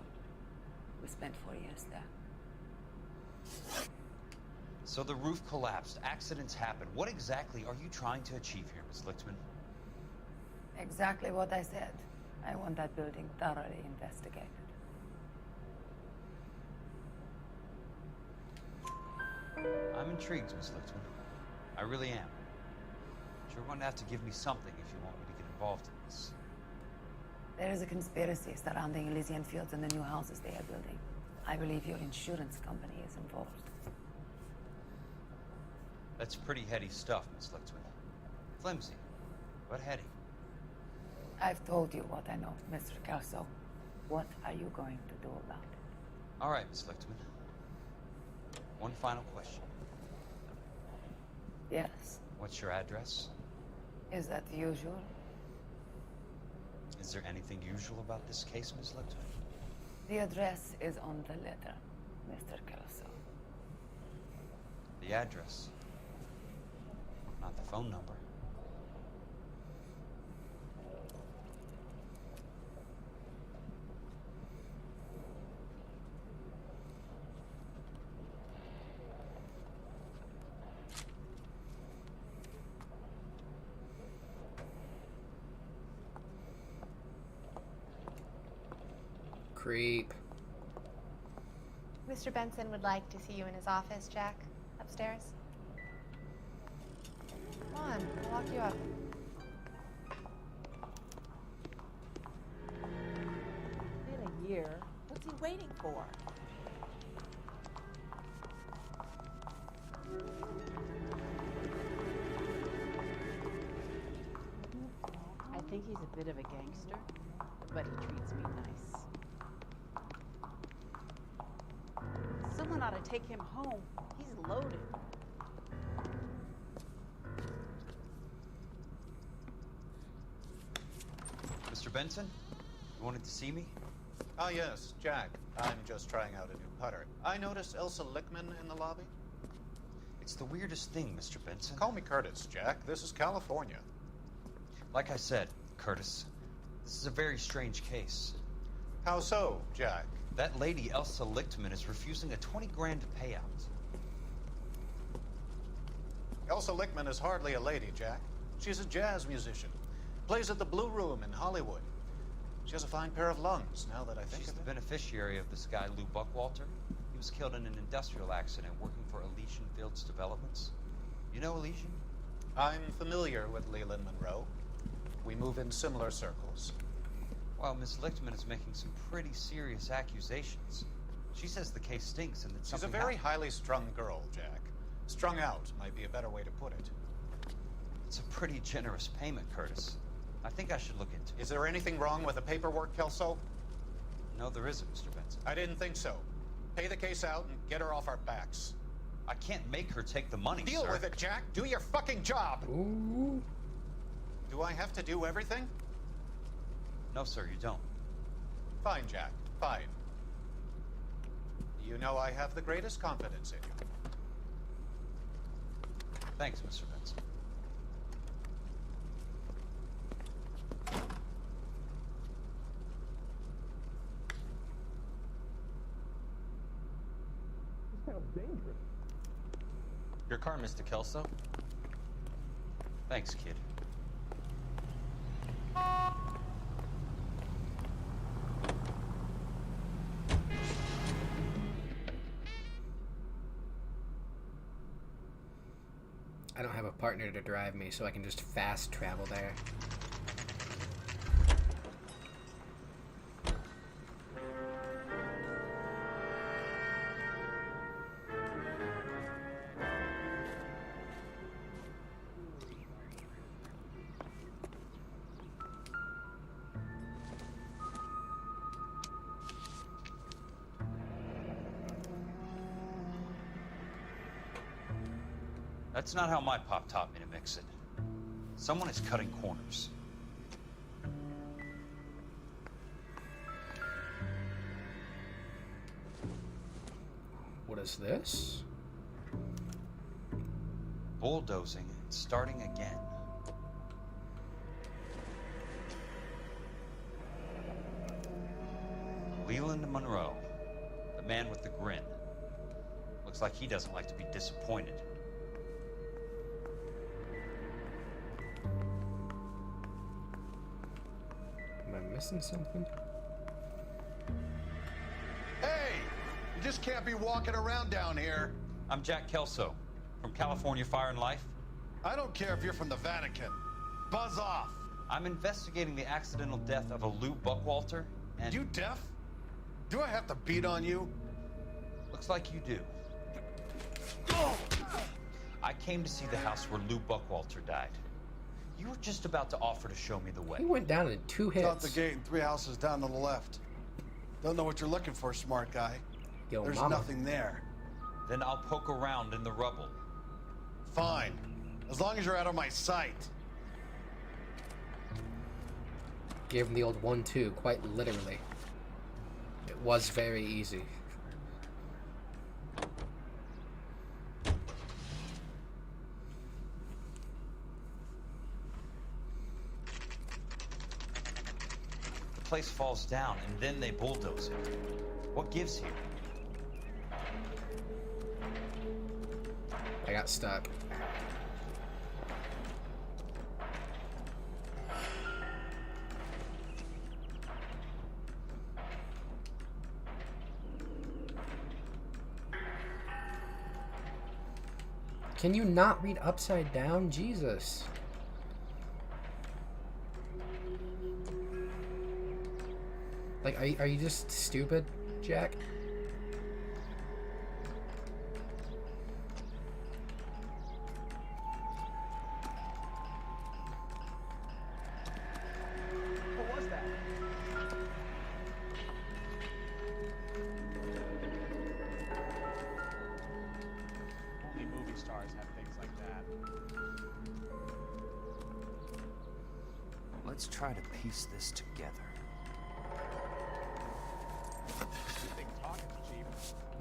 We spent 4 years there. So the roof collapsed, accidents happen. What exactly are you trying to achieve here, Miss Lichtman? Exactly what I said. I want that building thoroughly investigated. I'm intrigued, Miss Lichtman. I really am. But you're going to have to give me something if you want me to get involved in this. There is a conspiracy surrounding Elysian Fields and the new houses they are building. I believe your insurance company is involved. That's pretty heady stuff, Miss Lichtman. Flimsy, but heady. I've told you what I know, Mr. Kelso. What are you going to do about it? All right, Miss Lichtman. One final question. Yes. What's your address? Is that usual? Is there anything usual about this case, Miss Lichtman? The address is on the letter, Mr. Kelso. The address, not the phone number. Creep. Mr. Benson would like to see you in his office, Jack. Upstairs. Come on, I'll lock you up. Been a year. What's he waiting for? I think he's a bit of a gangster, but he treats me nice. Someone ought to take him home. He's loaded. Mr. Benson, you wanted to see me? Ah, yes, Jack. I'm just trying out a new putter. I noticed Elsa Lichtman in the lobby. It's the weirdest thing, Mr. Benson. Call me Curtis, Jack. This is California. Like I said, Curtis, this is a very strange case. How so, Jack? That lady, Elsa Lichtman, is refusing a 20 grand payout. Elsa Lichtman is hardly a lady, Jack. She's a jazz musician. Plays at the Blue Room in Hollywood. She has a fine pair of lungs, now that I think She's of the it. beneficiary of this guy, Lou Buckwalter. He was killed in an industrial accident working for Elysian Fields Developments. You know Elysian? I'm familiar with Leland Monroe. We move in similar circles. Well, Miss Lichtman is making some pretty serious accusations. She says the case stinks and that She's a something very happened. highly strung girl, Jack. Strung out might be a better way to put it. It's a pretty generous payment, Curtis. I think I should look into it. Is there anything wrong with the paperwork, Kelso? No, there isn't, Mr. Benson. I didn't think so. Pay the case out and get her off our backs. I can't make her take the money, Deal sir. with it, Jack. Do your fucking job. Ooh. Do I have to do everything? No, sir, you don't. Fine, Jack. Fine. You know I have the greatest confidence in you. Thanks, Mr. Benson. Sounds dangerous. Your car, Mr. Kelso. Thanks, kid. I don't have a partner to drive me, so I can just fast travel there. That's not how my pop taught me to mix it. Someone is cutting corners. What is this? Bulldozing and starting again. Leland Monroe, the man with the grin. Looks like he doesn't like to be disappointed. Am I missing something? Hey! You just can't be walking around down here. I'm Jack Kelso, from California Fire and Life. I don't care if you're from the Vatican. Buzz off! I'm investigating the accidental death of a Lou Buckwalter, and... You deaf? Do I have to beat on you? Looks like you do. I came to see the house where Lou Buckwalter died. You were just about to offer to show me the way. He went down in 2 hits. Out the gate and 3 houses down to the left. Don't know what you're looking for, smart guy. Yo, There's mama. nothing there. Then I'll poke around in the rubble. Fine. As long as you're out of my sight. Gave him the old 1-2, quite literally. It was very easy. The place falls down, and then they bulldoze it. What gives here? I got stuck. Can you not read upside down? Jesus. Like, are you just stupid, Jack? What was that? Only movie stars have things like that. Let's try to piece this together. You think talking's cheap?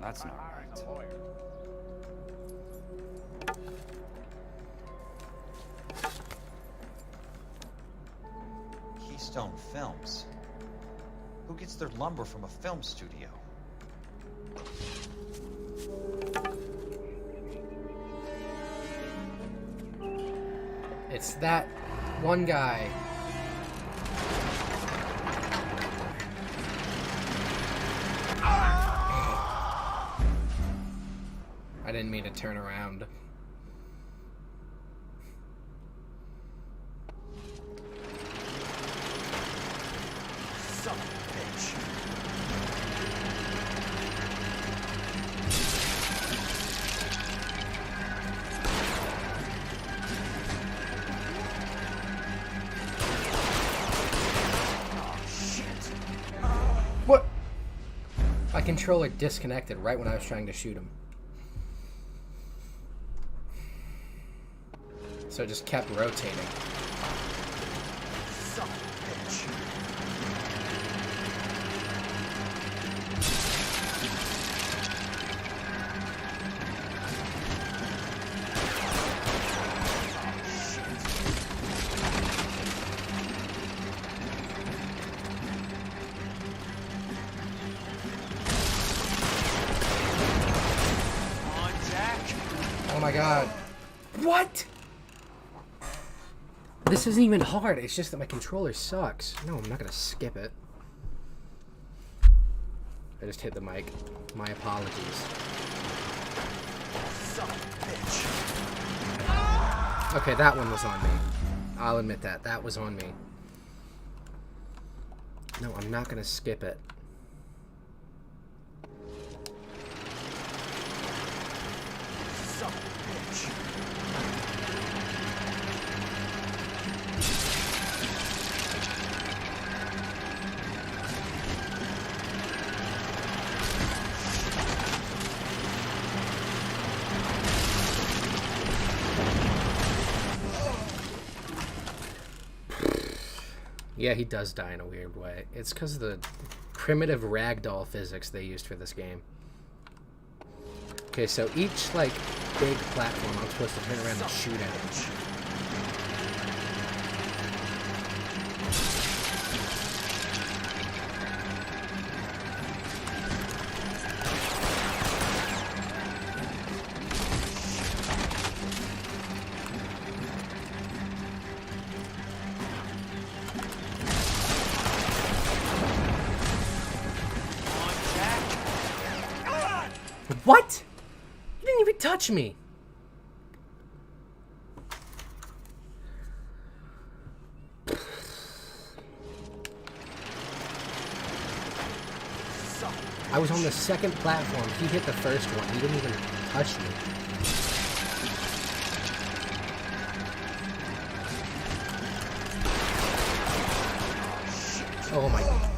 That's Try not hiring right. a lawyer. Keystone Films. Who gets their lumber from a film studio? It's that one guy. I didn't mean to turn around. Son of a bitch. What? My controller disconnected right when I was trying to shoot him. So it just kept rotating. Son of a bitch. Oh my god. What? This isn't even hard, it's just that my controller sucks. No, I'm not gonna skip it. I just hit the mic. My apologies. Son of a bitch. Okay, that one was on me. I'll admit that. That was on me. No, I'm not gonna skip it. Son of a bitch. Yeah, he does die in a weird way. It's because of the primitive ragdoll physics they used for this game. Okay, so each, like, big platform I'm supposed to turn around and shoot at it. What? You didn't even touch me. Son of a I was on the second platform. He hit the first one. He didn't even touch me. Oh my god.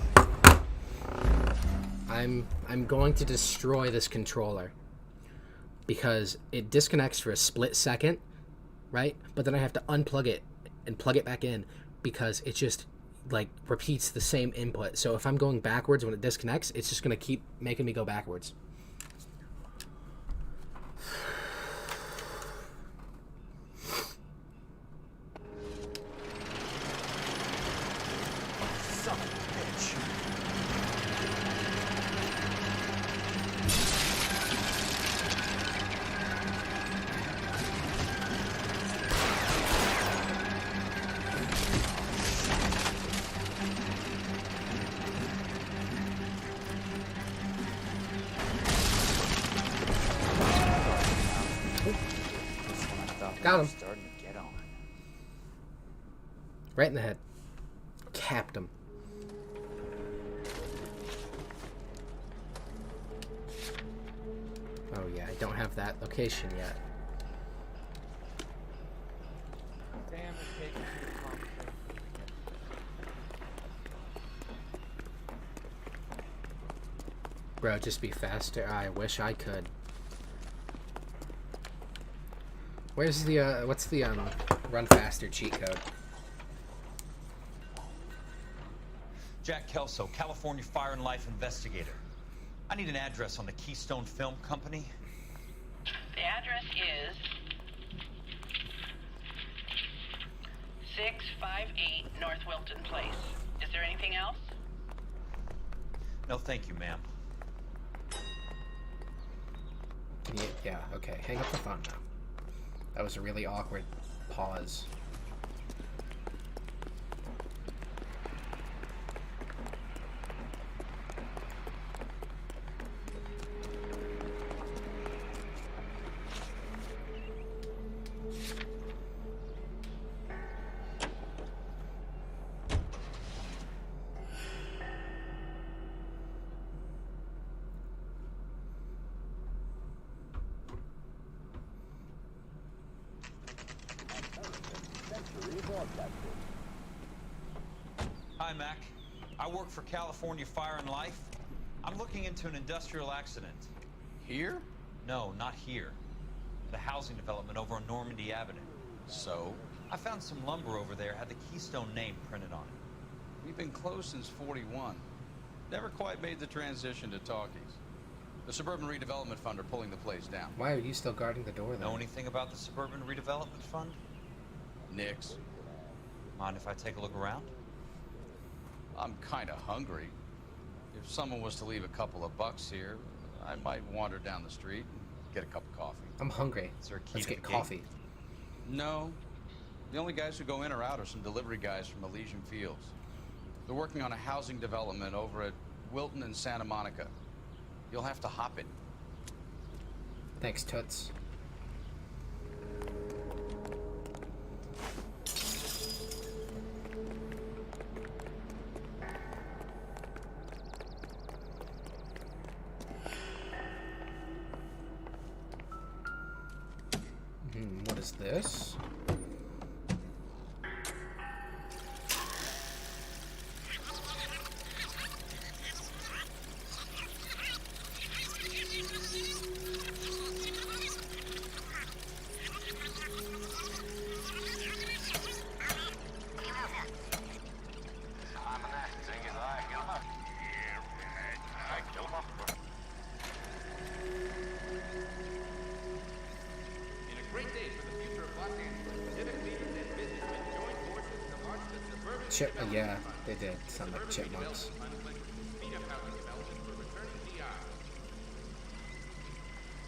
I'm going to destroy this controller. Because it disconnects for a split second, right? But then I have to unplug it and plug it back in because it just like repeats the same input. So if I'm going backwards when it disconnects, it's just going to keep making me go backwards. Son of a bitch. Got him. Starting to get on. Right in the head. Capped him. Oh yeah, I don't have that location yet. Damn, it's taking too long. Bro, just be faster. I wish I could. Where's the, what's the, run faster cheat code? Jack Kelso, California Fire and Life investigator. I need an address on the Keystone Film Company. The address is 658 North Wilton Place. Is there anything else? No, thank you, ma'am. Yeah, okay. Hang up the phone now. That was a really awkward pause. Hi, Mac. I work for California Fire and Life. I'm looking into an industrial accident. Here? No, not here. The housing development over on Normandy Avenue. So? I found some lumber over there, had the Keystone name printed on it. We've been closed since 41. Never quite made the transition to talkies. The Suburban Redevelopment Fund are pulling the place down. Why are you still guarding the door, though? Know anything about the Suburban Redevelopment Fund? Nix. Mind if I take a look around? I'm kind of hungry. If someone was to leave a couple of bucks here, I might wander down the street and get a cup of coffee. I'm hungry. Is there a key Let's to get the coffee. gate? No. The only guys who go in or out are some delivery guys from Elysian Fields. They're working on a housing development over at Wilton and Santa Monica. You'll have to hop it. Thanks, Toots. What is this? Yeah, they did. Sound like chipmunks.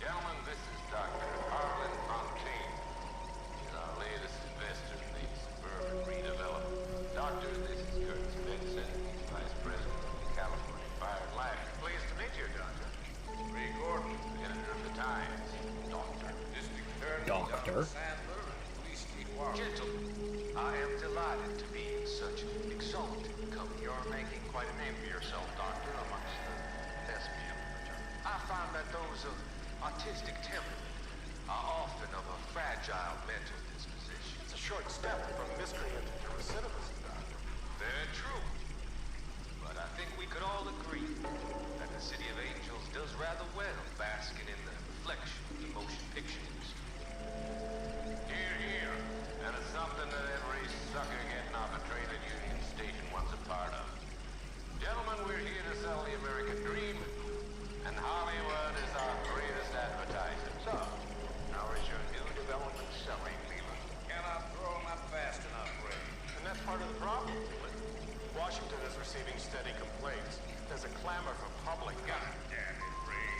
Gentlemen, this is Dr. Harlan Fontaine. He's our latest investor in the suburban redevelopment. Doctor, this is Curtis Benson, Vice President of the California Fire and Life. Pleased to meet you, Doctor. Ray Gordon, editor of the Times. Doctor, District Attorney Doctor. Sandler, and Police Chief Warren. Gentlemen, I am delighted to be in such exalted company. You're making quite a name for yourself, Doctor, amongst the thespian I found that those of autistic temperament are often of a fragile mental disposition. It's a short step from miscreant to recidivism, Doctor. Very true. But I think we could all agree that the City of Angels does rather well basking in the reflection of the motion picture industry. Here, here. And it's something that every sucker getting off a train at Union Station wants a part of. Gentlemen, we're here to sell the American dream, and Hollywood is our greatest advertiser. So, how is your new development selling, Leland? Cannot throw them up fast enough, Ray. And that's part of the problem, Leland. Washington is receiving steady complaints. There's a clamor for public. God damn it, Ray.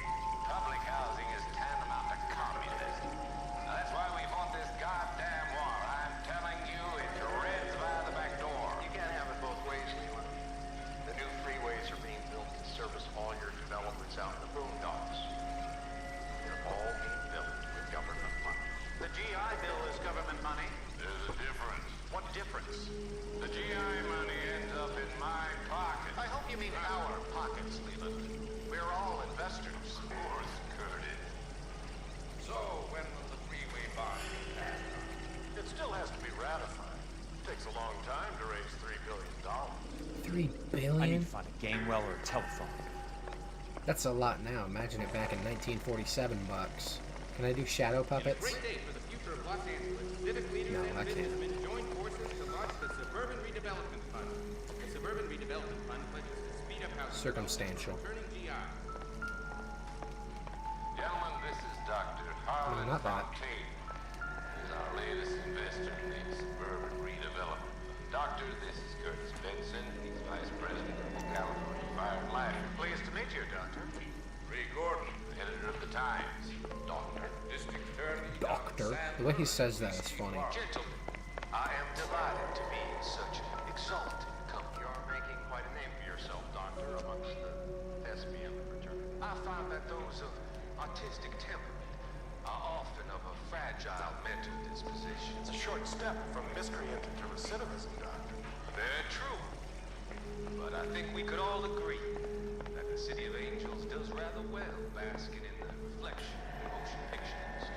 Public housing is tantamount to communism. That's why we fought this goddamn war. I'm telling you, it reds via the back door. You can't have it both ways, Leland. The new freeways are being built to service all your developments out in the boondocks. They're all being built with government money. The GI Bill is government money. There's a difference. What difference? The GI money ends up in my pocket. I hope you mean our pockets, Leland. We're all investors. Of course, Curtis. So, when will the freeway bond be passed on? It still has to be ratified. It takes a long time to raise $3 billion. $3 billion? I need to find a game well or a telephone. That's a lot now. Imagine it back in 1947 bucks. Can I do shadow puppets? Great day for the future of Los Angeles. Civic leaders No, I and can't. businessmen join forces to launch the Suburban Redevelopment Fund. The Suburban Redevelopment Fund pledges to speed up housing. Circumstantial. Turning GI. Gentlemen, this is Dr. Harlan not that. Fontaine. He's our latest investor in the Suburban Redevelopment. Doctor, this is Curtis Benson. He's Vice President of California Fire and Life. Pleased to meet you, Doctor. Ray Gordon, editor of the Times. Doctor, District Attorney. Doctor. The way he says that is funny. Gentlemen, I am delighted to be in such exalted company. You're making quite a name for yourself, Doctor, amongst the thespian fraternity. I found that those of autistic temperament are often of a fragile mental disposition. It's a short step from miscreant to recidivism, Doctor. Very true. But I think we could all agree that the City of Angels does rather well basking in the reflection of the motion picture industry.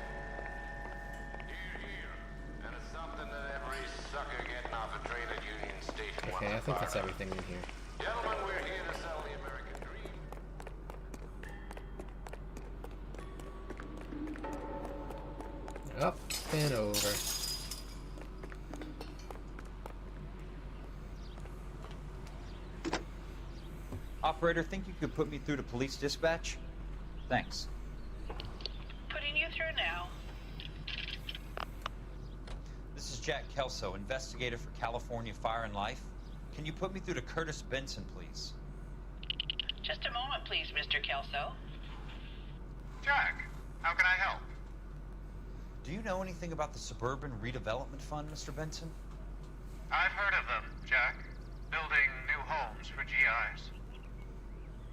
Here, here. And it's something that every sucker getting off a train at Union Station wants Okay, I a think part that's of. everything in here. Gentlemen, we're here to sell the American dream. Up and over. Operator, think you could put me through to police dispatch? Thanks. Putting you through now. This is Jack Kelso, investigator for California Fire and Life. Can you put me through to Curtis Benson, please? Just a moment, please, Mr. Kelso. Jack, how can I help? Do you know anything about the Suburban Redevelopment Fund, Mr. Benson? I've heard of them, Jack. Building new homes for GIs.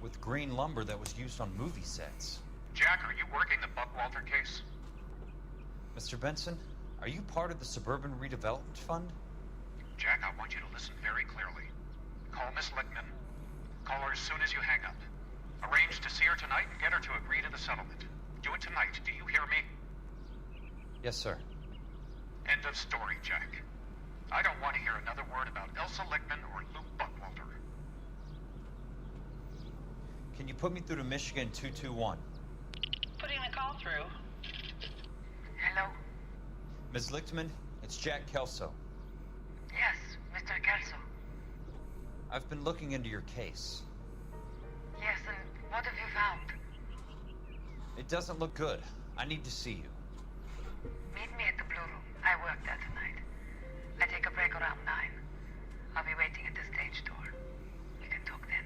With green lumber that was used on movie sets. Jack, are you working the Buckwalter case? Mr. Benson, are you part of the Suburban Redevelopment Fund? Jack, I want you to listen very clearly. Call Miss Lickman. Call her as soon as you hang up. Arrange to see her tonight and get her to agree to the settlement. Do it tonight. Do you hear me? Yes, sir. End of story, Jack. I don't want to hear another word about Elsa Lickman or Luke Buckwalter. Can you put me through to Michigan 221? Putting the call through. Hello? Ms. Lichtman, it's Jack Kelso. Yes, Mr. Kelso. I've been looking into your case. Yes, and what have you found? It doesn't look good. I need to see you. Meet me at the Blue Room. I work there tonight. I take a break around 9. I'll be waiting at the stage door. We can talk then.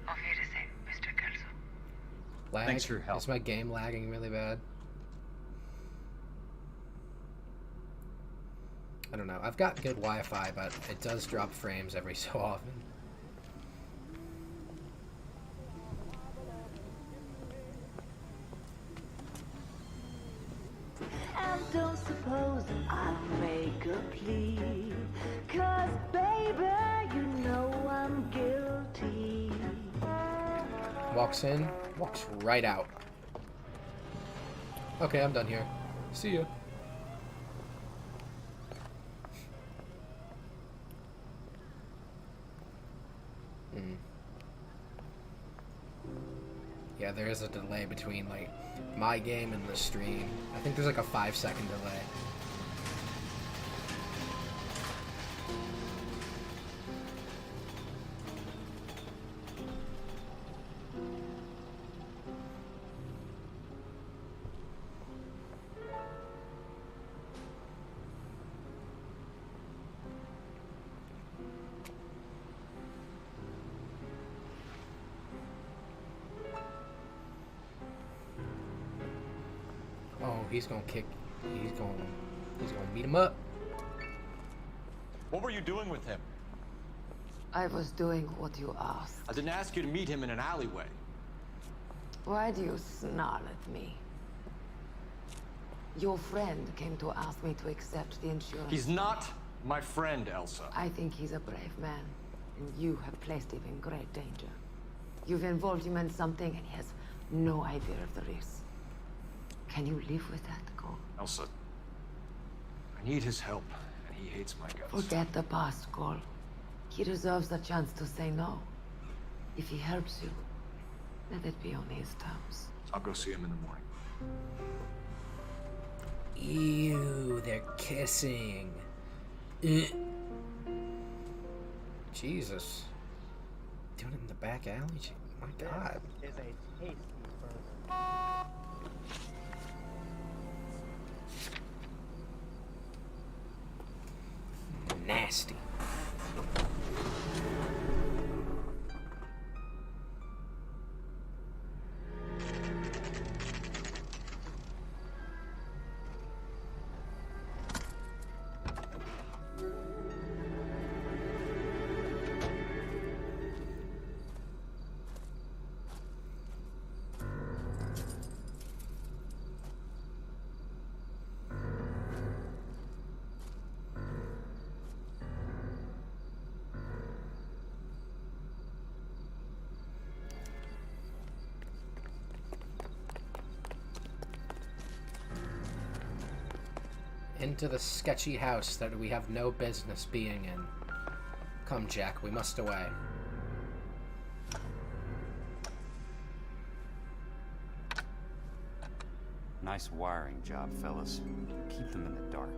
Auf Wiedersehen, Mr. Kelso. Lag? Thanks for your help. Is my game lagging really bad? I don't know. I've got good Wi-Fi, but it does drop frames every so often. And don't suppose I'll make a plea, 'cause baby, you know I'm guilty. Walks in, walks right out. Okay, I'm done here. See ya. Yeah, there is a delay between, like, my game and the stream. I think there's like a 5-second delay. Oh, he's gonna kick. He's gonna beat him up. What were you doing with him? I was doing what you asked. I didn't ask you to meet him in an alleyway. Why do you snarl at me? Your friend came to ask me to accept the insurance. He's not my friend, Elsa. I think he's a brave man, and you have placed him in great danger. You've involved him in something, and he has no idea of the risk. Can you live with that, Cole? Elsa, I need his help, and he hates my guts. Forget the past, Cole. He deserves the chance to say no. If he helps you, let it be on his terms. I'll go see him in the morning. Ew, they're kissing. Ugh. Jesus. Doing it in the back alley? My God. This is a tasty burger. Nasty. Into the sketchy house that we have no business being in. Come, Jack, we must away. Nice wiring job, fellas. Keep them in the dark.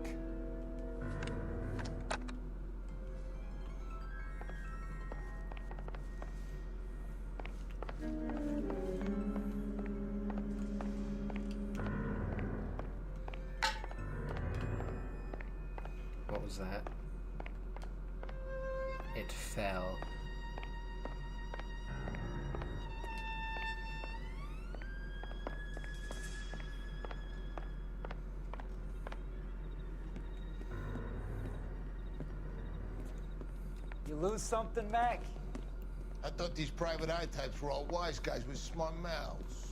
What was that? It fell. You lose something, Mac? I thought these private eye types were all wise guys with smart mouths.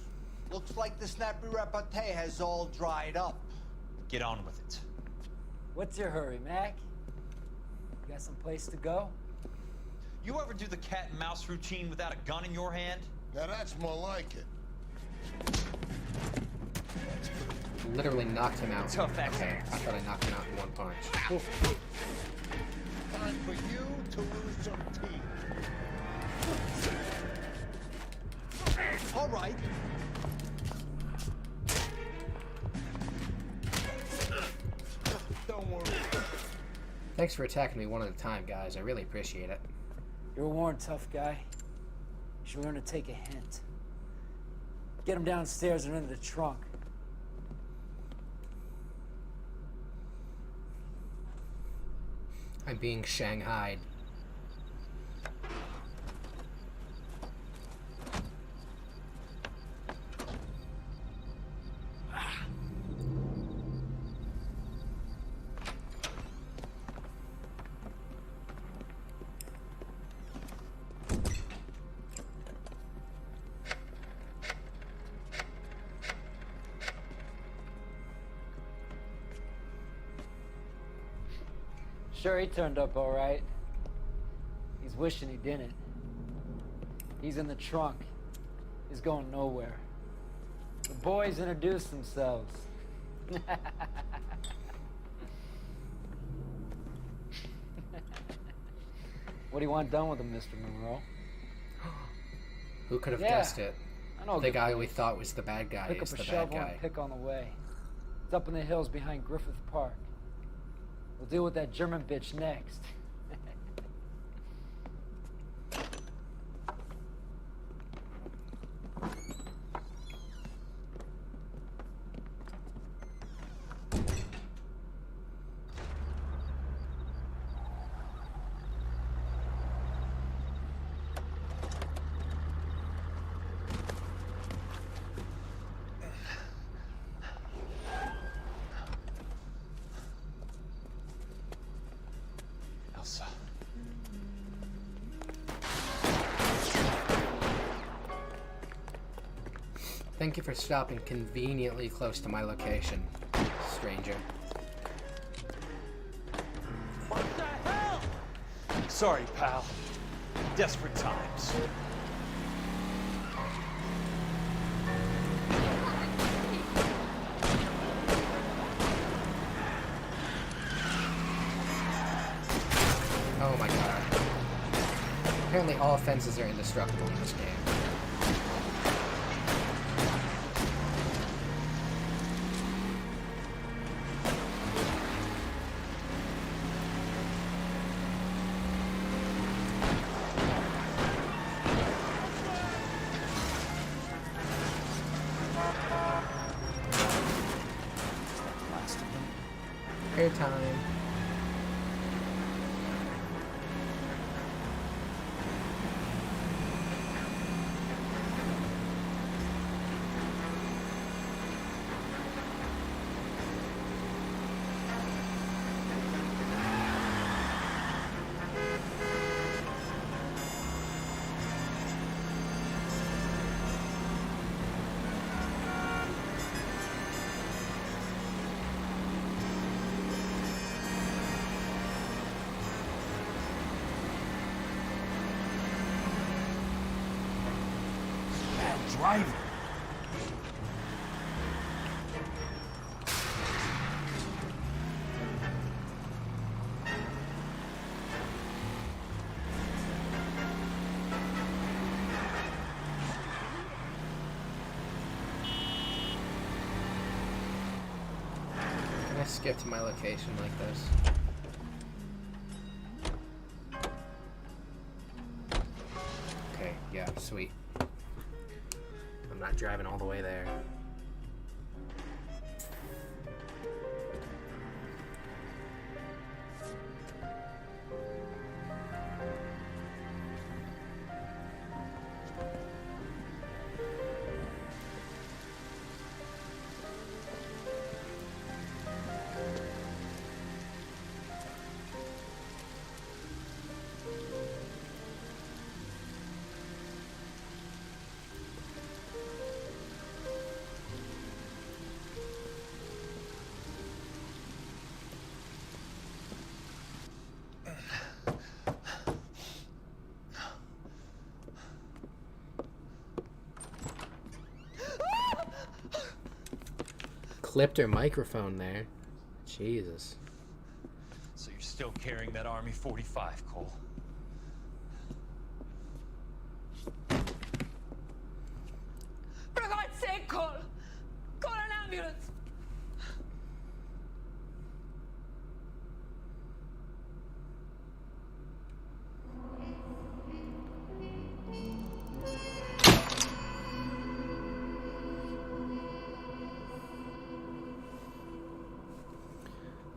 Looks like the snappy repartee has all dried up. Get on with it. What's your hurry, Mac? You got some place to go? You ever do the cat and mouse routine without a gun in your hand? Now that's more like it. Literally knocked him out. Tough action. Okay, I thought I knocked him out in one punch. Time for you to lose some teeth. All right. Don't worry. Thanks for attacking me one at a time, guys. I really appreciate it. You're a worn, tough guy. You should learn to take a hint. Get him downstairs and into the trunk. I'm being shanghaied. Sure, he turned up all right. He's wishing he didn't. He's in the trunk. is going nowhere. The boys introduce themselves. What do you want done with him, Mr. Monroe? Who could have Yeah, guessed it? I know a The good guy place. we thought was the bad guy Pick is up the a bad shovel guy. and pick on the way. It's up in the hills behind Griffith Park. We'll deal with that German bitch next. Elsa. Thank you for stopping conveniently close to my location, stranger. Sorry, pal. Desperate times. Oh my god. Apparently all fences are indestructible in this game. Airtime. Bad driver. Can I skip to my location like this? Okay, yeah, sweet. I'm not driving all the way there. Clipped her microphone there. Jesus. So you're still carrying that Army 45, Cole? For God's sake, Cole! Call an ambulance!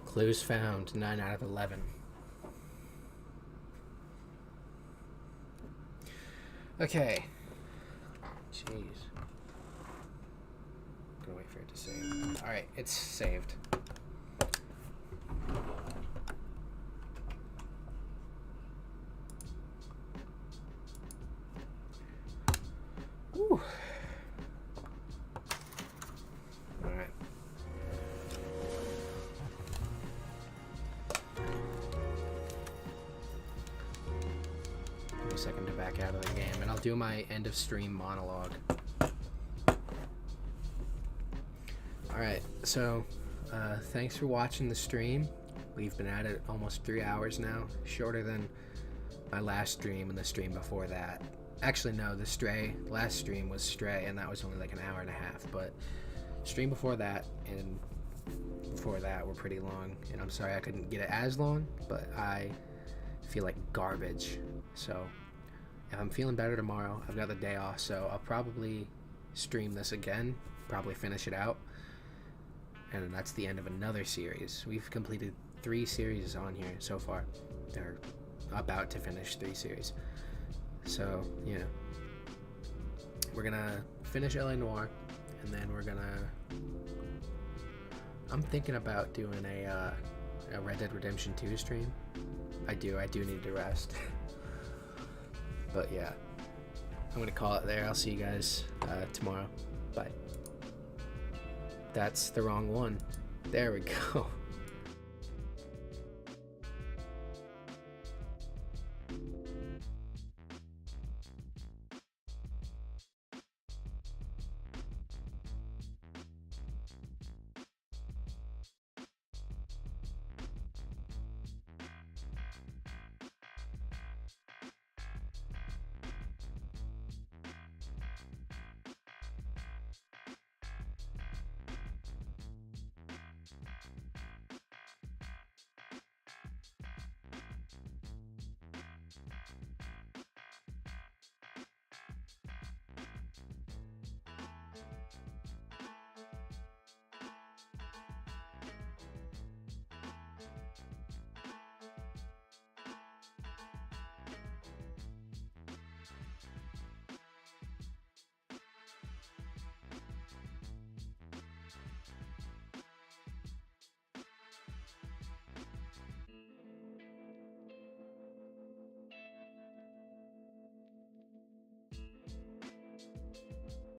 Clues found, 9 out of 11. Okay. Jeez. Gonna wait for it to save. Alright, it's saved. Whew. Alright. Give me a second to back out of the game, and I'll do my end of stream monologue. Alright, so thanks for watching the stream. We've been at it almost 3 hours now, shorter than my last stream and the stream before that. Actually, no, the last stream was Stray, and that was only like an hour and a half, but stream before that and before that were pretty long, and I'm sorry I couldn't get it as long, but I feel like garbage. So if I'm feeling better tomorrow, I've got the day off, so I'll probably stream this again, probably finish it out, and then that's the end of another series. We've completed 3 series on here so far. They're about to finish 3 series. So, yeah. We're gonna finish LA Noire, and then we're gonna... I'm thinking about doing a Red Dead Redemption 2 stream. I do need to rest. But yeah. I'm gonna call it there. I'll see you guys tomorrow. Bye. That's the wrong one. There we go.